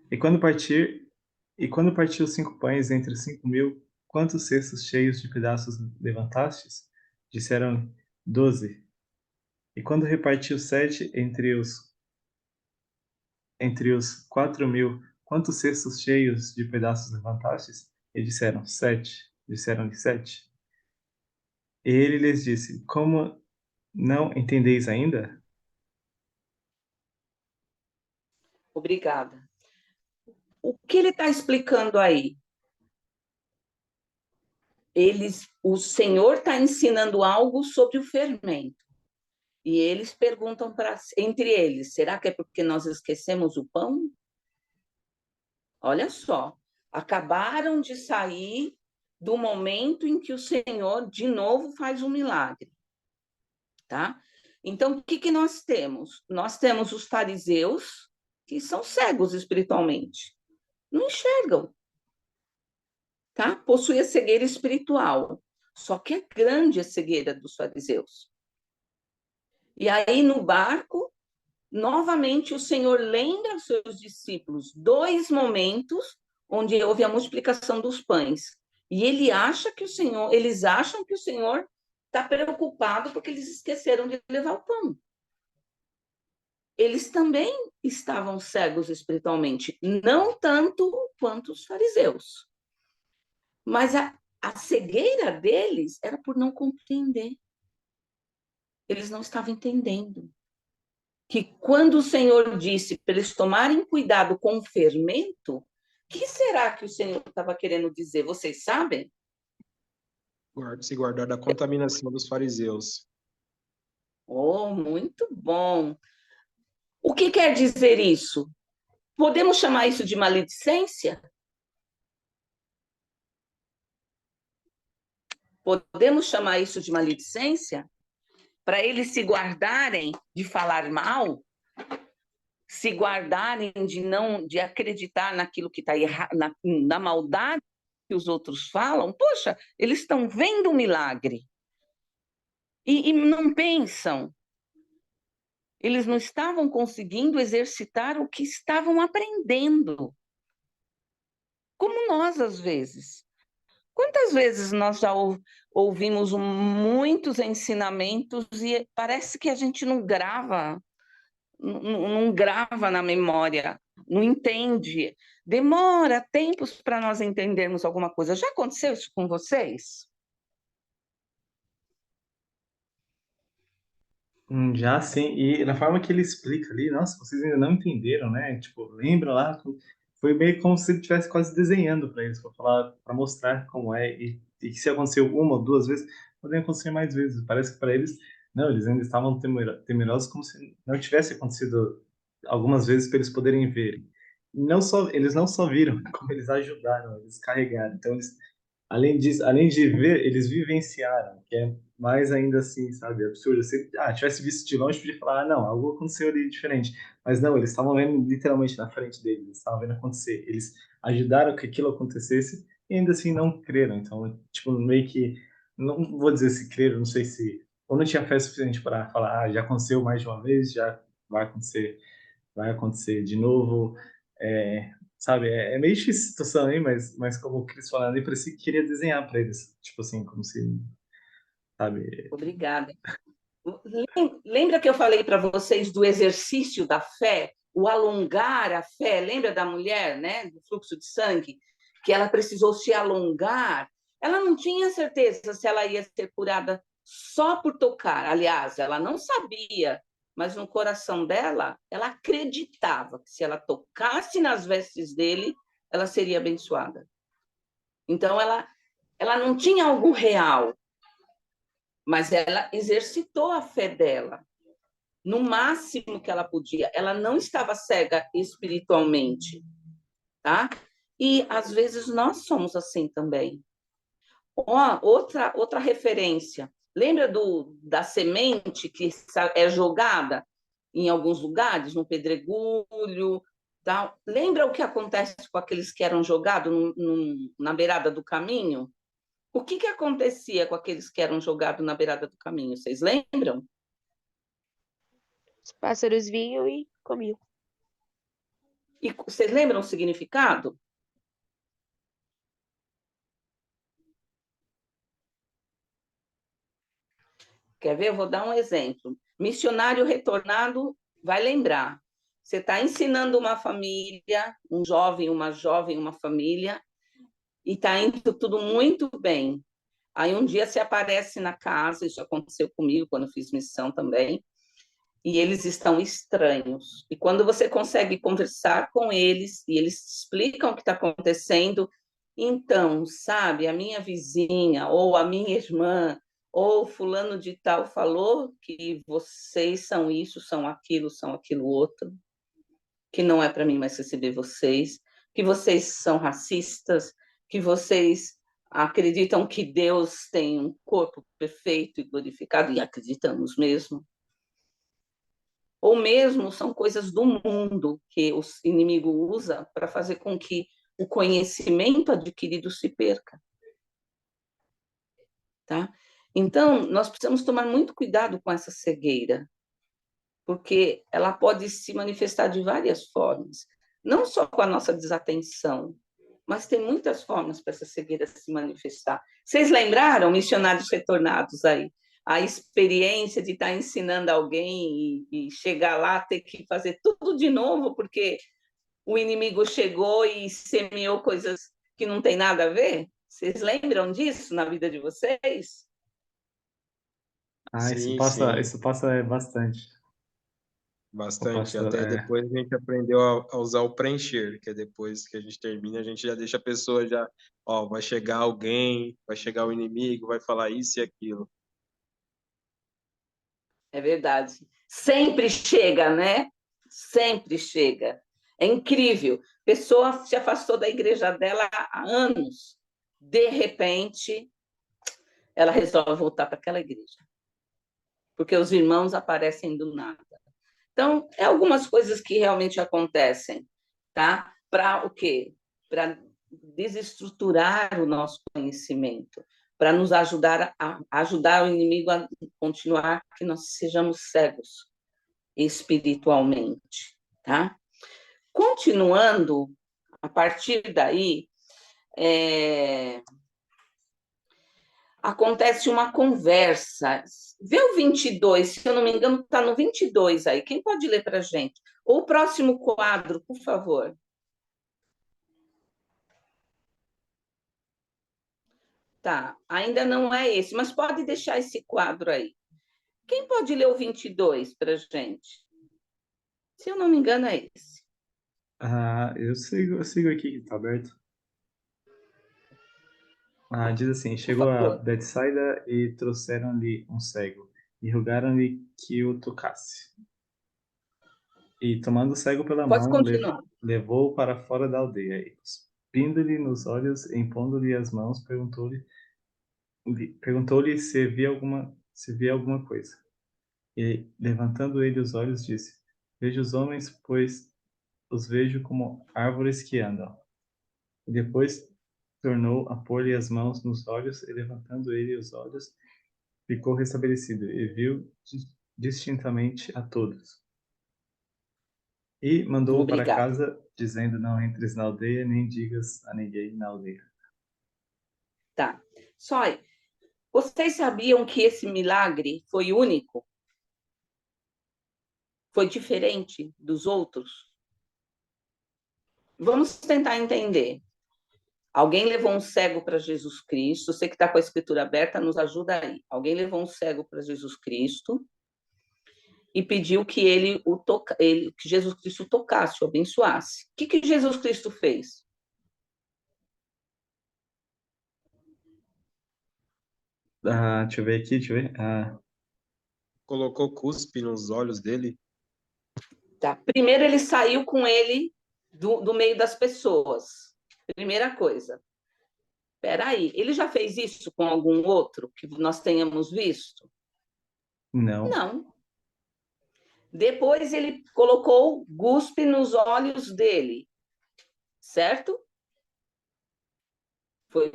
E quando partiu os 5 pães entre os 5.000, quantos cestos cheios de pedaços levantastes? Disseram 12. E quando repartiu 7 entre os 4.000, quantos cestos cheios de pedaços levantastes? E disseram 7. Disseram-lhe 7. E ele lhes disse: Como não entendeis ainda? Obrigada. O que ele está explicando aí? O Senhor está ensinando algo sobre o fermento. E eles perguntam entre eles: será que é porque nós esquecemos o pão? Olha só, acabaram de sair do momento em que o Senhor de novo faz um milagre, tá? Então, o que nós temos? Nós temos os fariseus, que são cegos espiritualmente, não enxergam, tá? Possui a cegueira espiritual. Só que é grande a cegueira dos fariseus. E aí, no barco, novamente o Senhor lembra aos seus discípulos 2 momentos onde houve a multiplicação dos pães. E eles acham que o Senhor está preocupado porque eles esqueceram de levar o pão. Eles também estavam cegos espiritualmente, não tanto quanto os fariseus. Mas a cegueira deles era por não compreender. Eles não estavam entendendo que quando o Senhor disse para eles tomarem cuidado com o fermento, o que será que o Senhor estava querendo dizer? Vocês sabem? Se guardar da contaminação dos fariseus. Oh, muito bom. O que quer dizer isso? Podemos chamar isso de maledicência? Podemos chamar isso de maledicência? Para eles se guardarem de falar mal, se guardarem de acreditar naquilo que está errado, na maldade que os outros falam. Poxa, eles estão vendo um milagre e não pensam. Eles não estavam conseguindo exercitar o que estavam aprendendo. Como nós, às vezes. Quantas vezes nós já ouvimos muitos ensinamentos e parece que a gente não grava na memória, não entende. Demora tempos para nós entendermos alguma coisa. Já aconteceu isso com vocês? Já sim, e na forma que ele explica ali, nossa, vocês ainda não entenderam, né? Tipo, lembra lá? Foi meio como se ele estivesse quase desenhando para eles, para falar, para mostrar como é, e que se aconteceu uma ou duas vezes, podem acontecer mais vezes. Parece que para eles, não, eles ainda estavam temerosos como se não tivesse acontecido algumas vezes para eles poderem ver. Não só, eles não só viram, como eles ajudaram, eles carregaram. Então, eles, além disso, além de ver, eles vivenciaram, que é mais ainda assim, sabe, absurdo. Se tivesse visto de longe, podia falar, não, algo aconteceu ali diferente. Mas não, eles estavam vendo literalmente na frente deles, eles estavam vendo acontecer. Eles ajudaram que aquilo acontecesse e ainda assim não creram. Então, tipo, meio que, não vou dizer se creram, não sei se, ou não tinha fé suficiente para falar, já aconteceu mais de uma vez, já vai acontecer de novo. Sabe, é meio difícil a situação aí, mas como o Cris falando, ele parecia que queria desenhar para eles, tipo assim, como se, sabe, Obrigada. Lembra que eu falei para vocês do exercício da fé, o alongar a fé? Lembra da mulher, né, do fluxo de sangue, que ela precisou se alongar? Ela não tinha certeza se ela ia ser curada só por tocar. Aliás, ela não sabia, mas no coração dela, ela acreditava que se ela tocasse nas vestes dele, ela seria abençoada. Então, ela não tinha algo real, mas ela exercitou a fé dela no máximo que ela podia. Ela não estava cega espiritualmente, tá? E às vezes nós somos assim também. Outra referência. Lembra da semente que é jogada em alguns lugares, no pedregulho, tal? Lembra o que acontece com aqueles que eram jogados na beirada do caminho? O que acontecia com aqueles que eram jogados na beirada do caminho? Vocês lembram? Os pássaros vinham e comiam. E vocês lembram o significado? Quer ver? Eu vou dar um exemplo. Missionário retornado vai lembrar. Você está ensinando uma família, um jovem, uma família, e está indo tudo muito bem. Aí um dia você aparece na casa, isso aconteceu comigo quando eu fiz missão também, e eles estão estranhos. E quando você consegue conversar com eles, e eles explicam o que está acontecendo, então, sabe, a minha vizinha, ou a minha irmã, ou fulano de tal falou que vocês são isso, são aquilo outro, que não é para mim mais receber vocês, que vocês são racistas, que vocês acreditam que Deus tem um corpo perfeito e glorificado, e acreditamos mesmo. Ou mesmo são coisas do mundo que o inimigo usa para fazer com que o conhecimento adquirido se perca. tá? Então, nós precisamos tomar muito cuidado com essa cegueira, porque ela pode se manifestar de várias formas, não só com a nossa desatenção, mas tem muitas formas para essa cegueira se manifestar. Vocês lembraram, missionários retornados aí, a experiência de estar ensinando alguém e chegar lá, ter que fazer tudo de novo, porque o inimigo chegou e semeou coisas que não tem nada a ver? Vocês lembram disso na vida de vocês? Ah, Sim, sim, isso passa bastante. O bastante. pastor, Até depois a gente aprendeu a usar o preencher, que é depois que a gente termina, a gente já deixa a pessoa já, ó, vai chegar alguém, vai chegar o inimigo, vai falar isso e aquilo. É verdade. Sempre chega, né? Sempre chega. É incrível. A pessoa se afastou da igreja dela há anos. De repente, ela resolve voltar para aquela igreja. Porque os irmãos aparecem do nada. Então, é algumas coisas que realmente acontecem, tá? Para o quê? Para desestruturar o nosso conhecimento, para nos ajudar a ajudar o inimigo a continuar que nós sejamos cegos espiritualmente, tá? Continuando, a partir daí, acontece uma conversa. Vê o 22, se eu não me engano, está no 22 aí. Quem pode ler para a gente? Ou o próximo quadro, por favor. Tá, ainda não é esse, mas pode deixar esse quadro aí. Quem pode ler o 22 para a gente? Se eu não me engano, é esse. eu sigo aqui, que tá aberto. Diz assim: Por chegou a favor. Betsaida e trouxeram-lhe um cego, e rogaram-lhe que o tocasse. E tomando o cego pela Pode mão, continuar. levou-o para fora da aldeia, e cuspindo-lhe nos olhos, e impondo-lhe as mãos, perguntou-lhe se via alguma coisa. E levantando ele os olhos, disse: vejo os homens, pois os vejo como árvores que andam. E depois tornou a pôr-lhe as mãos nos olhos, e levantando ele os olhos, ficou restabelecido, e viu distintamente a todos. E mandou-o para Obrigada. casa, dizendo: não entres na aldeia, nem digas a ninguém na aldeia. Tá. Só, vocês sabiam que esse milagre foi único? Foi diferente dos outros? Vamos tentar entender. Alguém levou um cego para Jesus Cristo. Você que está com a escritura aberta, nos ajuda aí. Alguém levou um cego para Jesus Cristo e pediu que que Jesus Cristo tocasse, o abençoasse. O que Jesus Cristo fez? Deixa eu ver aqui, deixa eu ver. Colocou cuspe nos olhos dele. Tá. Primeiro, ele saiu com ele do meio das pessoas. Primeira coisa. Espera aí, ele já fez isso com algum outro que nós tenhamos visto? Não. Não. Depois ele colocou guspe nos olhos dele, certo? Foi.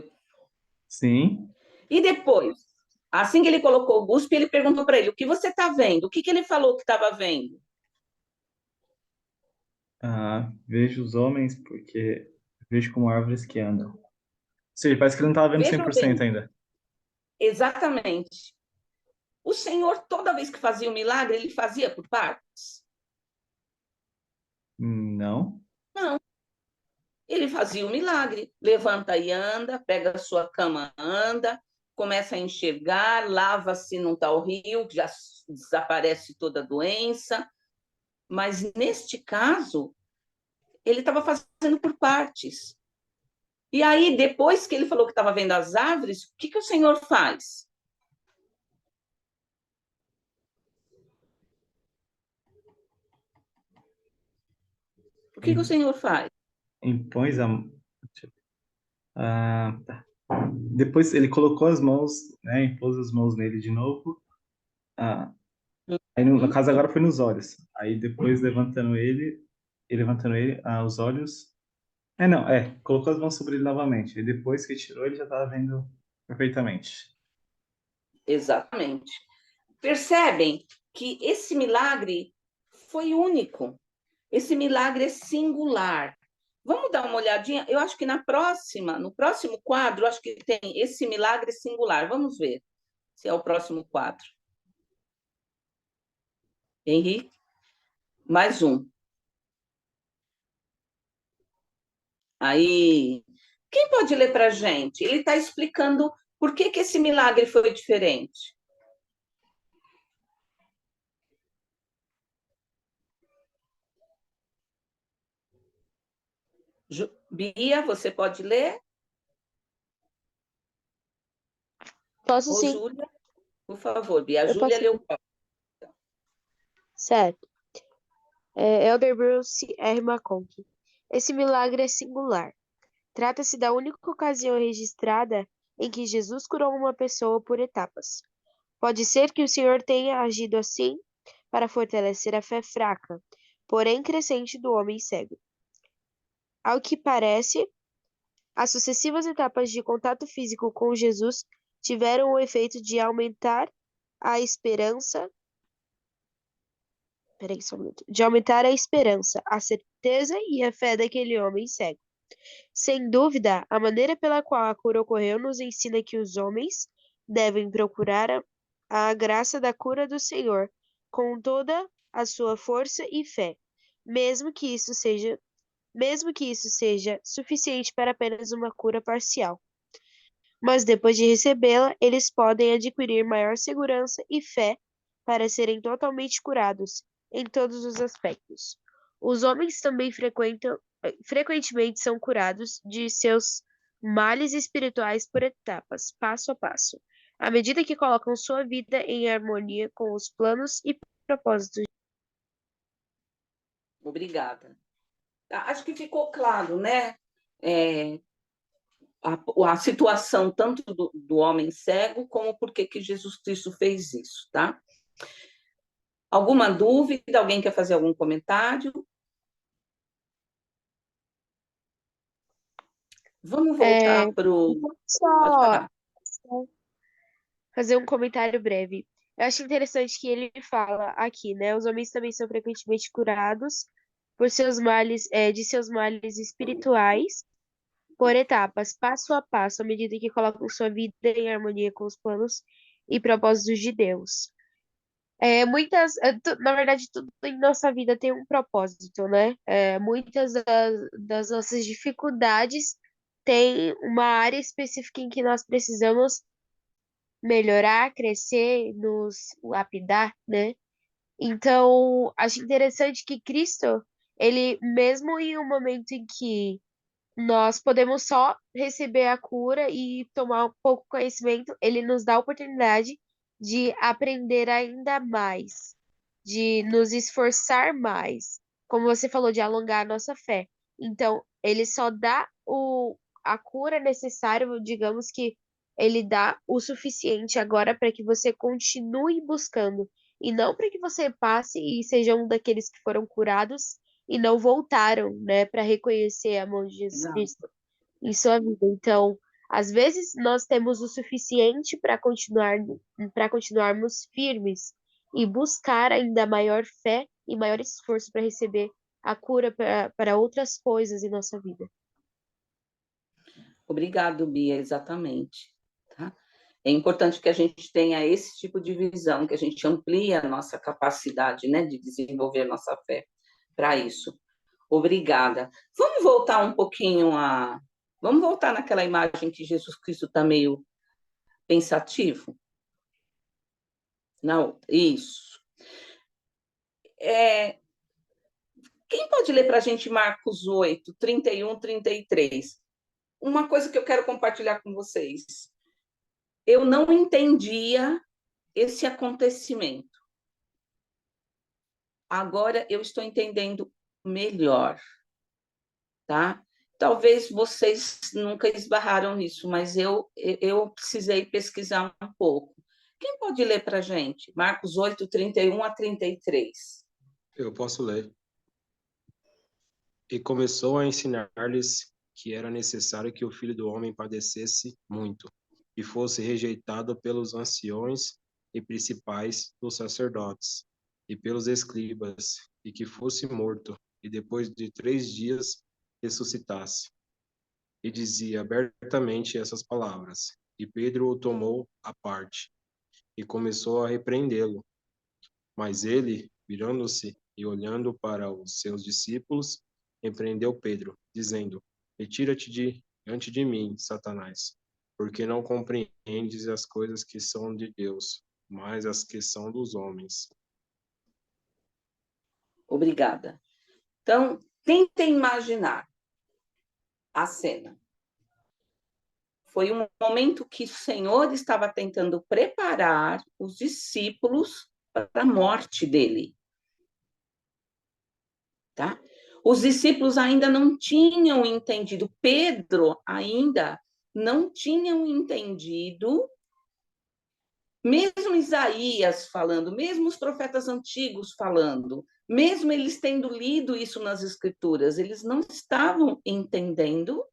Sim. E depois, assim que ele colocou o guspe, ele perguntou para ele: o que você está vendo? O que ele falou que estava vendo? Vejo os homens porque vejo como árvores que andam. Ou seja, parece que ele não estava vendo Vejam 100% bem, ainda. exatamente. O Senhor, toda vez que fazia um milagre, ele fazia por partes? Não. Não. Ele fazia um milagre. Levanta e anda, pega a sua cama, anda, começa a enxergar, lava-se num tal rio, já desaparece toda a doença. Mas neste caso, ele estava fazendo por partes. E aí, depois que ele falou que estava vendo as árvores, o que o Senhor faz? O que o Im- Senhor faz? Impões a. Deixa eu ver. Tá. Depois ele colocou as mãos, né? Impôs as mãos nele de novo. Aí no caso agora foi nos olhos. Aí depois levantando ele, os olhos. Colocou as mãos sobre ele novamente. E depois que tirou, ele já estava vendo perfeitamente. Exatamente. Percebem que esse milagre foi único. Esse milagre é singular. Vamos dar uma olhadinha? Eu acho que no próximo quadro, acho que tem esse milagre singular. Vamos ver se é o próximo quadro. Henrique, mais um. Aí, quem pode ler para a gente? Ele está explicando por que esse milagre foi diferente. Bia, você pode ler? Posso Ou sim, Júlia? Por favor, Bia. A eu Júlia posso. leu. Certo. Elder Bruce R. McConkie. Esse milagre é singular. Trata-se da única ocasião registrada em que Jesus curou uma pessoa por etapas. Pode ser que o Senhor tenha agido assim para fortalecer a fé fraca, porém crescente do homem cego. Ao que parece, as sucessivas etapas de contato físico com Jesus tiveram o efeito de aumentar a esperança. Peraí só um minuto. De aumentar a esperança, a certeza e a fé daquele homem cego. Sem dúvida, a maneira pela qual a cura ocorreu nos ensina que os homens devem procurar a graça da cura do Senhor com toda a sua força e fé, mesmo que isso seja, mesmo que isso seja suficiente para apenas uma cura parcial. Mas depois de recebê-la, eles podem adquirir maior segurança e fé para serem totalmente curados em todos os aspectos. Os homens também frequentemente são curados de seus males espirituais por etapas, passo a passo, à medida que colocam sua vida em harmonia com os planos e propósitos. Obrigada. Acho que ficou claro, né? A situação tanto do homem cego, como por que Jesus Cristo fez isso, tá? Alguma dúvida? Alguém quer fazer algum comentário? Vamos voltar para o. Pode Só falar. fazer um comentário breve. Eu acho interessante que ele fala aqui, né? Os homens também são frequentemente curados por seus males, de seus males espirituais, por etapas, passo a passo, à medida que colocam sua vida em harmonia com os planos e propósitos de Deus. Na verdade, tudo em nossa vida tem um propósito, né? Muitas das nossas dificuldades têm uma área específica em que nós precisamos melhorar, crescer, nos lapidar, né? Então, acho interessante que Cristo, ele, mesmo em um momento em que nós podemos só receber a cura e tomar um pouco conhecimento, ele nos dá a oportunidade de aprender ainda mais, de nos esforçar mais, como você falou, de alongar a nossa fé. Então, ele só dá a cura necessária, digamos que ele dá o suficiente agora para que você continue buscando, e não para que você passe e seja um daqueles que foram curados e não voltaram, né, para reconhecer a mão de Jesus Exato. Cristo em sua vida. Então, às vezes nós temos o suficiente para continuarmos firmes e buscar ainda maior fé e maior esforço para receber a cura para outras coisas em nossa vida. Obrigado, Bia, exatamente. Tá? É importante que a gente tenha esse tipo de visão, que a gente amplie a nossa capacidade, né, de desenvolver nossa fé para isso. Obrigada. Vamos voltar um pouquinho a. Vamos voltar naquela imagem que Jesus Cristo está meio pensativo? Não, isso. Quem pode ler para a gente Marcos 8, 31, 33? Uma coisa que eu quero compartilhar com vocês. Eu não entendia esse acontecimento. Agora eu estou entendendo melhor, tá? Talvez vocês nunca esbarraram nisso, mas eu precisei pesquisar um pouco. Quem pode ler para a gente? Marcos 8, 31 a 33. Eu posso ler. E começou a ensinar-lhes que era necessário que o Filho do Homem padecesse muito e fosse rejeitado pelos anciões e principais dos sacerdotes e pelos escribas, e que fosse morto, e depois de 3 dias ressuscitasse. E dizia abertamente essas palavras. E Pedro o tomou à parte, e começou a repreendê-lo. Mas ele, virando-se e olhando para os seus discípulos, repreendeu Pedro, dizendo: Retira-te diante de mim, Satanás, porque não compreendes as coisas que são de Deus, mas as que são dos homens. Obrigada. Então, tentem imaginar a cena. Foi um momento que o Senhor estava tentando preparar os discípulos para a morte dele. Tá? Os discípulos ainda não tinham entendido, Pedro ainda não tinham entendido, mesmo Isaías falando, mesmo os profetas antigos falando, mesmo eles tendo lido isso nas Escrituras, eles não estavam entendendo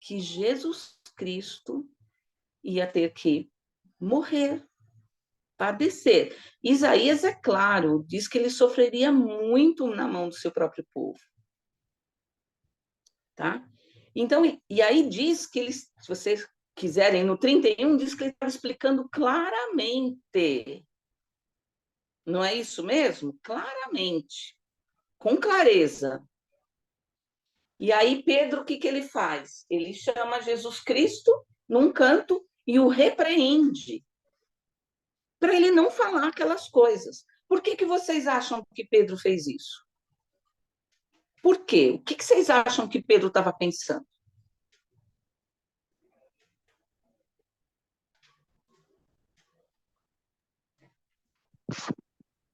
que Jesus Cristo ia ter que morrer, padecer. Isaías, é claro, diz que ele sofreria muito na mão do seu próprio povo. Tá? Então, e aí diz que eles, se vocês quiserem, no 31, diz que ele estava explicando claramente. Não é isso mesmo? Claramente, com clareza. E aí, Pedro, o que ele faz? Ele chama Jesus Cristo num canto e o repreende, para ele não falar aquelas coisas. Por que vocês acham que Pedro fez isso? Por quê? O que vocês acham que Pedro estava pensando?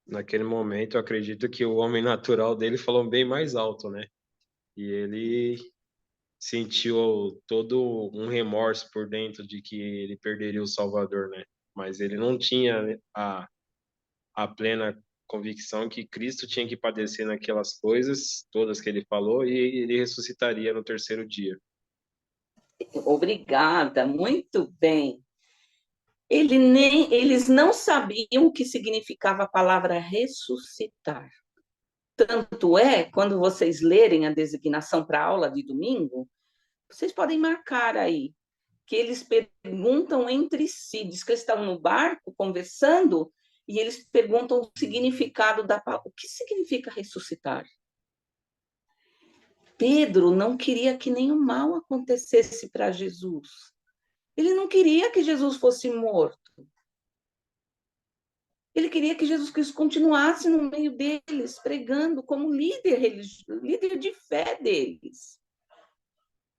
Naquele momento, eu acredito que o homem natural dele falou bem mais alto, né? E ele sentiu todo um remorso por dentro de que ele perderia o Salvador, né? Mas ele não tinha a plena convicção que Cristo tinha que padecer naquelas coisas, todas que ele falou, e ele ressuscitaria no 3º dia. Obrigada, muito bem. Eles não sabiam o que significava a palavra ressuscitar. Tanto é, quando vocês lerem a designação para a aula de domingo, vocês podem marcar aí, que eles perguntam entre si, diz que eles estavam no barco conversando, e eles perguntam o significado da palavra. O que significa ressuscitar? Pedro não queria que nenhum mal acontecesse para Jesus. Ele não queria que Jesus fosse morto. Ele queria que Jesus Cristo continuasse no meio deles, pregando como líder religioso, líder de fé deles.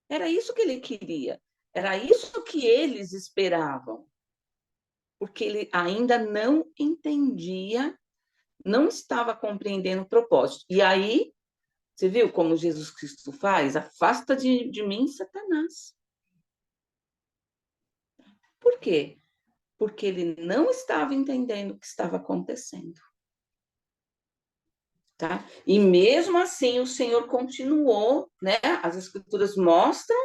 Era isso que ele queria. Era isso que eles esperavam. Porque ele ainda não entendia, não estava compreendendo o propósito. E aí, você viu como Jesus Cristo faz? Afasta de mim, Satanás. Por quê? Porque ele não estava entendendo o que estava acontecendo. Tá? E mesmo assim o Senhor continuou, né? As Escrituras mostram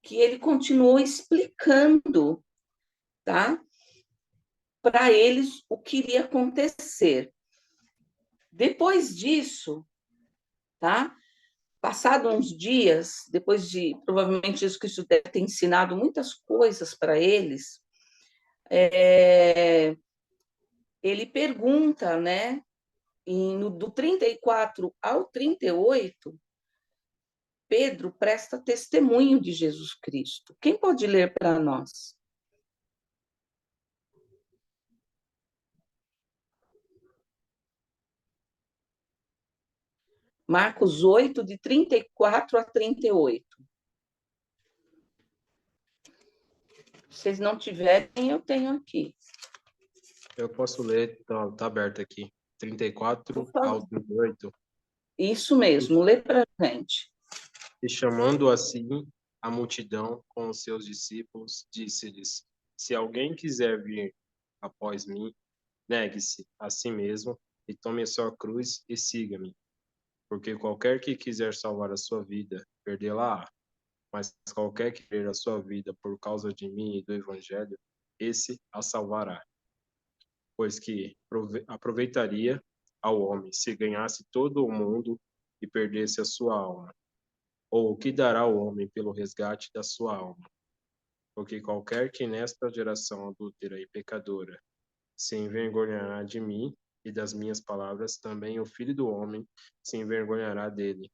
que ele continuou explicando, tá? Para eles o que iria acontecer. Depois disso, tá? Passado uns dias, depois de provavelmente Jesus Cristo deve ter ensinado muitas coisas para eles, ele pergunta, né? Do 34 ao 38, Pedro presta testemunho de Jesus Cristo. Quem pode ler para nós? Marcos 8, de 34 a 38. Se vocês não tiverem, eu tenho aqui. Eu posso ler, tá aberto aqui. 34 ao 38. Isso mesmo, lê para a gente. E chamando assim a multidão com os seus discípulos, disse-lhes: Se alguém quiser vir após mim, negue-se a si mesmo e tome a sua cruz e siga-me. Porque qualquer que quiser salvar a sua vida, perdê-la-á. Mas qualquer que perder a sua vida por causa de mim e do Evangelho, esse a salvará. Pois que aproveitaria ao homem se ganhasse todo o mundo e perdesse a sua alma? Ou o que dará o homem pelo resgate da sua alma? Porque qualquer que nesta geração adúltera e pecadora se envergonhará de mim e das minhas palavras, também o Filho do Homem se envergonhará dele,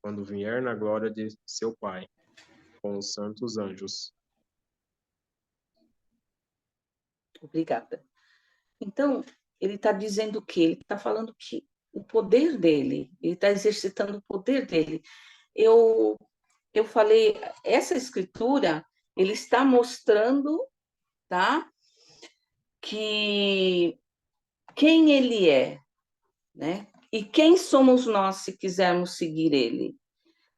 quando vier na glória de seu Pai, com os santos anjos. Obrigada. Então, ele está dizendo que ele está falando que o poder dele, ele está exercitando o poder dele. Eu falei, essa escritura, ele está mostrando, tá, que quem ele é, né? E quem somos nós se quisermos seguir ele?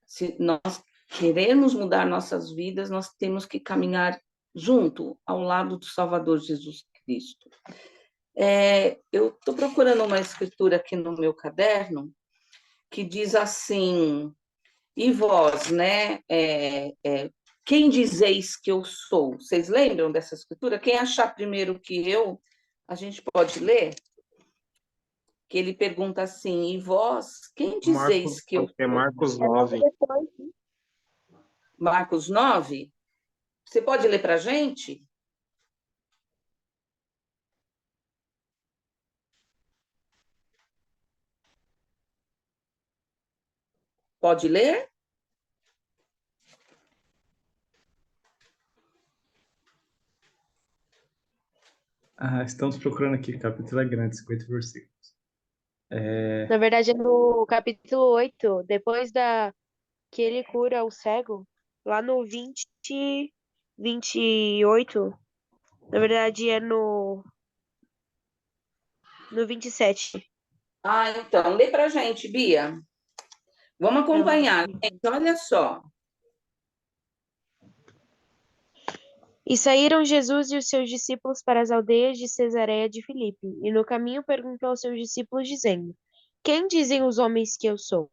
Se nós queremos mudar nossas vidas, nós temos que caminhar junto, ao lado do Salvador Jesus Cristo. Eu estou procurando uma escritura aqui no meu caderno que diz assim: e vós, né? Quem dizeis que eu sou? Vocês lembram dessa escritura? Quem achar primeiro que eu, a gente pode ler? Que ele pergunta assim: e vós, quem dizeis que eu sou? É Marcos 9. Marcos 9? Você pode ler para a gente? Pode ler? Estamos procurando aqui, o capítulo é grande, 50 versículos. Na verdade, é no capítulo 8, depois que ele cura o cego, lá no 28, na verdade é no 27. Então, lê para a gente, Bia. Vamos acompanhar. Então, olha só. E saíram Jesus e os seus discípulos para as aldeias de Cesareia de Filipe, e no caminho perguntou aos seus discípulos, dizendo: Quem dizem os homens que eu sou?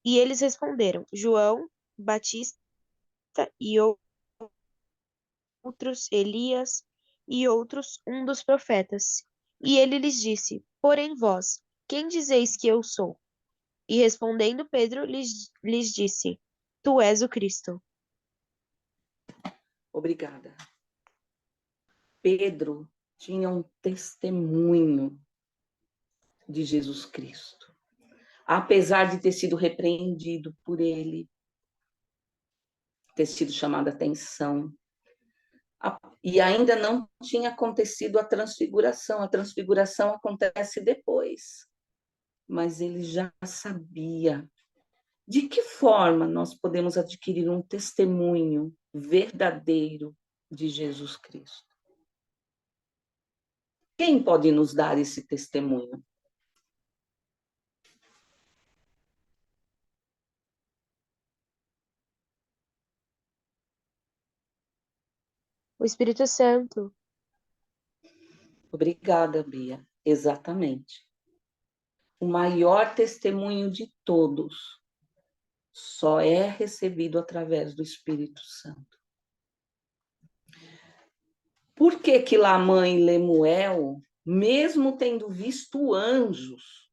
E eles responderam: João Batista, e outros Elias, e outros um dos profetas. E ele lhes disse: Porém vós, quem dizeis que eu sou? E respondendo Pedro lhes disse: Tu és o Cristo. Obrigada. Pedro tinha um testemunho de Jesus Cristo. Apesar de ter sido repreendido por ele, ter sido chamado a atenção, e ainda não tinha acontecido a transfiguração. A transfiguração acontece depois. Mas ele já sabia. De que forma nós podemos adquirir um testemunho verdadeiro de Jesus Cristo? Quem pode nos dar esse testemunho? O Espírito Santo. Obrigada, Bia. Exatamente. O maior testemunho de todos só é recebido através do Espírito Santo. Por que que Lamã e Lemuel, mesmo tendo visto anjos,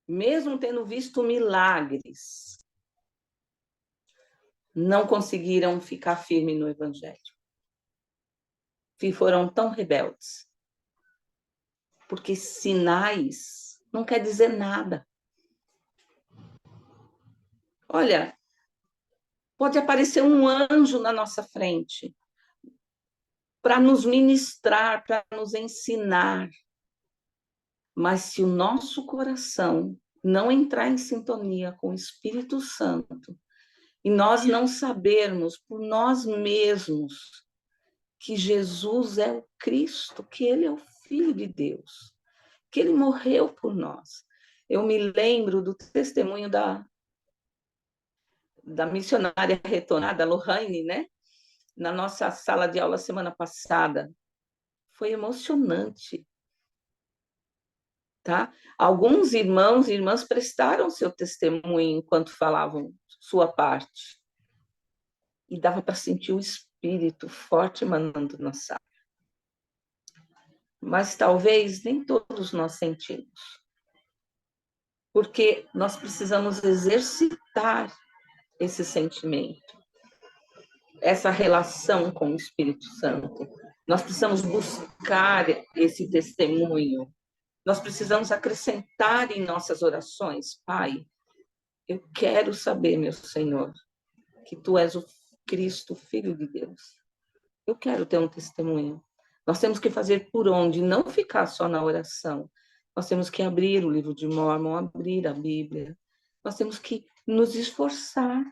mesmo tendo visto milagres, não conseguiram ficar firmes no Evangelho? E foram tão rebeldes. Porque sinais não quer dizer nada. Olha, pode aparecer um anjo na nossa frente para nos ministrar, para nos ensinar. Mas se o nosso coração não entrar em sintonia com o Espírito Santo e nós não sabermos por nós mesmos que Jesus é o Cristo, que ele é o Filho de Deus, que ele morreu por nós. Eu me lembro do testemunho da missionária retornada, Lohane, né? Na nossa sala de aula semana passada. Foi emocionante. tá? Alguns irmãos e irmãs prestaram seu testemunho enquanto falavam sua parte. E dava para sentir o Espírito forte emanando na sala. Mas talvez nem todos nós sentimos. Porque nós precisamos exercitar esse sentimento, essa relação com o Espírito Santo. Nós precisamos buscar esse testemunho. Nós precisamos acrescentar em nossas orações, Pai, eu quero saber, meu Senhor, que Tu és o Cristo, Filho de Deus. Eu quero ter um testemunho. Nós temos que fazer por onde, não ficar só na oração. Nós temos que abrir o livro de Mórmon, abrir a Bíblia. Nós temos que nos esforçar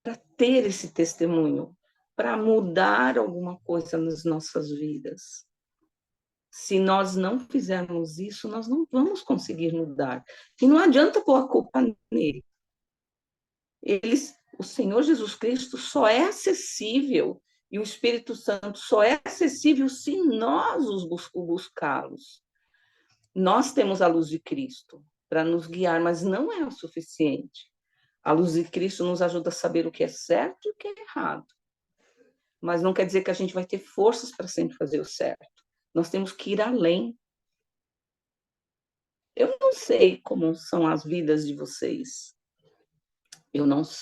para ter esse testemunho, para mudar alguma coisa nas nossas vidas. Se nós não fizermos isso, nós não vamos conseguir mudar. E não adianta pôr a culpa nele. O Senhor Jesus Cristo só é acessível e o Espírito Santo só é acessível se nós os buscá-los. Nós temos a luz de Cristo para nos guiar, mas não é o suficiente. A luz de Cristo nos ajuda a saber o que é certo e o que é errado. Mas não quer dizer que a gente vai ter forças para sempre fazer o certo. Nós temos que ir além. Eu não sei como são as vidas de vocês.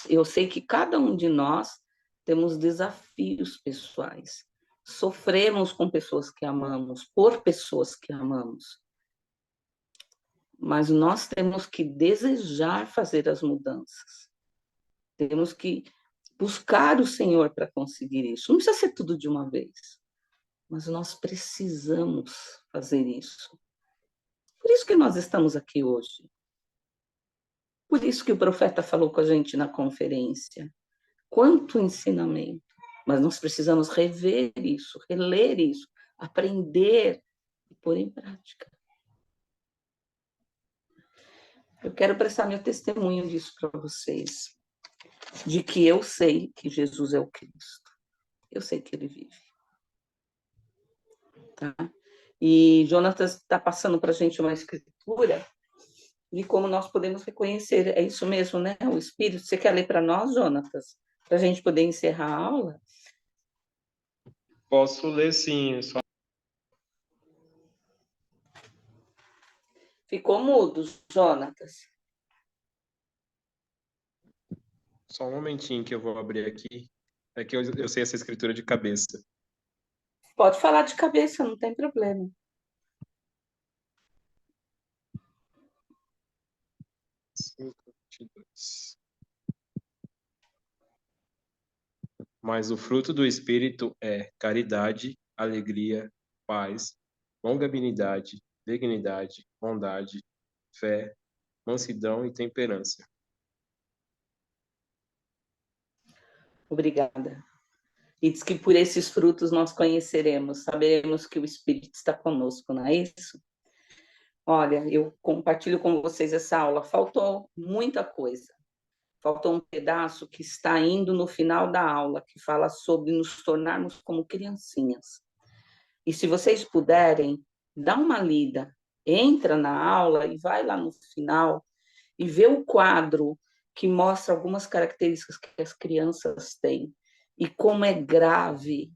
Eu sei que cada um de nós temos desafios pessoais. Sofremos com pessoas que amamos, por pessoas que amamos. Mas nós temos que desejar fazer as mudanças. Temos que buscar o Senhor para conseguir isso. Não precisa ser tudo de uma vez, mas nós precisamos fazer isso. Por isso que nós estamos aqui hoje. Por isso que o profeta falou com a gente na conferência. Quanto ensinamento! Mas nós precisamos rever isso, reler isso, aprender e pôr em prática. Eu quero prestar meu testemunho disso para vocês, de que eu sei que Jesus é o Cristo. Eu sei que ele vive. Tá? E Jonatas está passando para a gente uma escritura de como nós podemos reconhecer. É isso mesmo, né? O Espírito. Você quer ler para nós, Jonatas? Para a gente poder encerrar a aula? Posso ler, sim. Ficou mudo, Jonatas. Só um momentinho que eu vou abrir aqui. É que eu sei essa escritura de cabeça. Pode falar de cabeça, não tem problema. 5:22. Mas o fruto do Espírito é caridade, alegria, paz, longanimidade, benignidade, bondade, fé, mansidão e temperança. Obrigada. E diz que por esses frutos nós conheceremos, saberemos que o Espírito está conosco, não é isso? Olha, eu compartilho com vocês essa aula. Faltou muita coisa. Faltou um pedaço que está indo no final da aula, que fala sobre nos tornarmos como criancinhas. E se vocês puderem, dá uma lida, entra na aula e vai lá no final e vê o quadro que mostra algumas características que as crianças têm e como é grave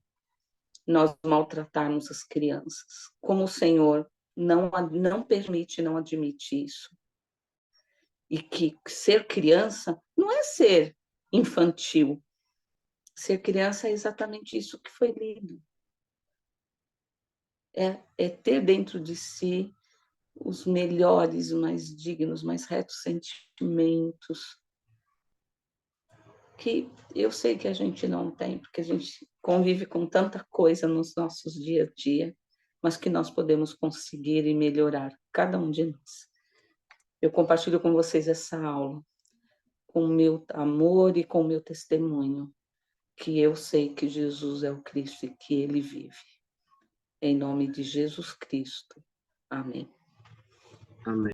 nós maltratarmos as crianças, como o Senhor não permite, não admite isso. E que ser criança não é ser infantil. Ser criança é exatamente isso que foi lido. É ter dentro de si os melhores, mais dignos, mais retos sentimentos, que eu sei que a gente não tem, porque a gente convive com tanta coisa nos nossos dia a dia, mas que nós podemos conseguir e melhorar, cada um de nós. Eu compartilho com vocês essa aula, com o meu amor e com o meu testemunho, que eu sei que Jesus é o Cristo e que ele vive. Em nome de Jesus Cristo. Amém. Amém.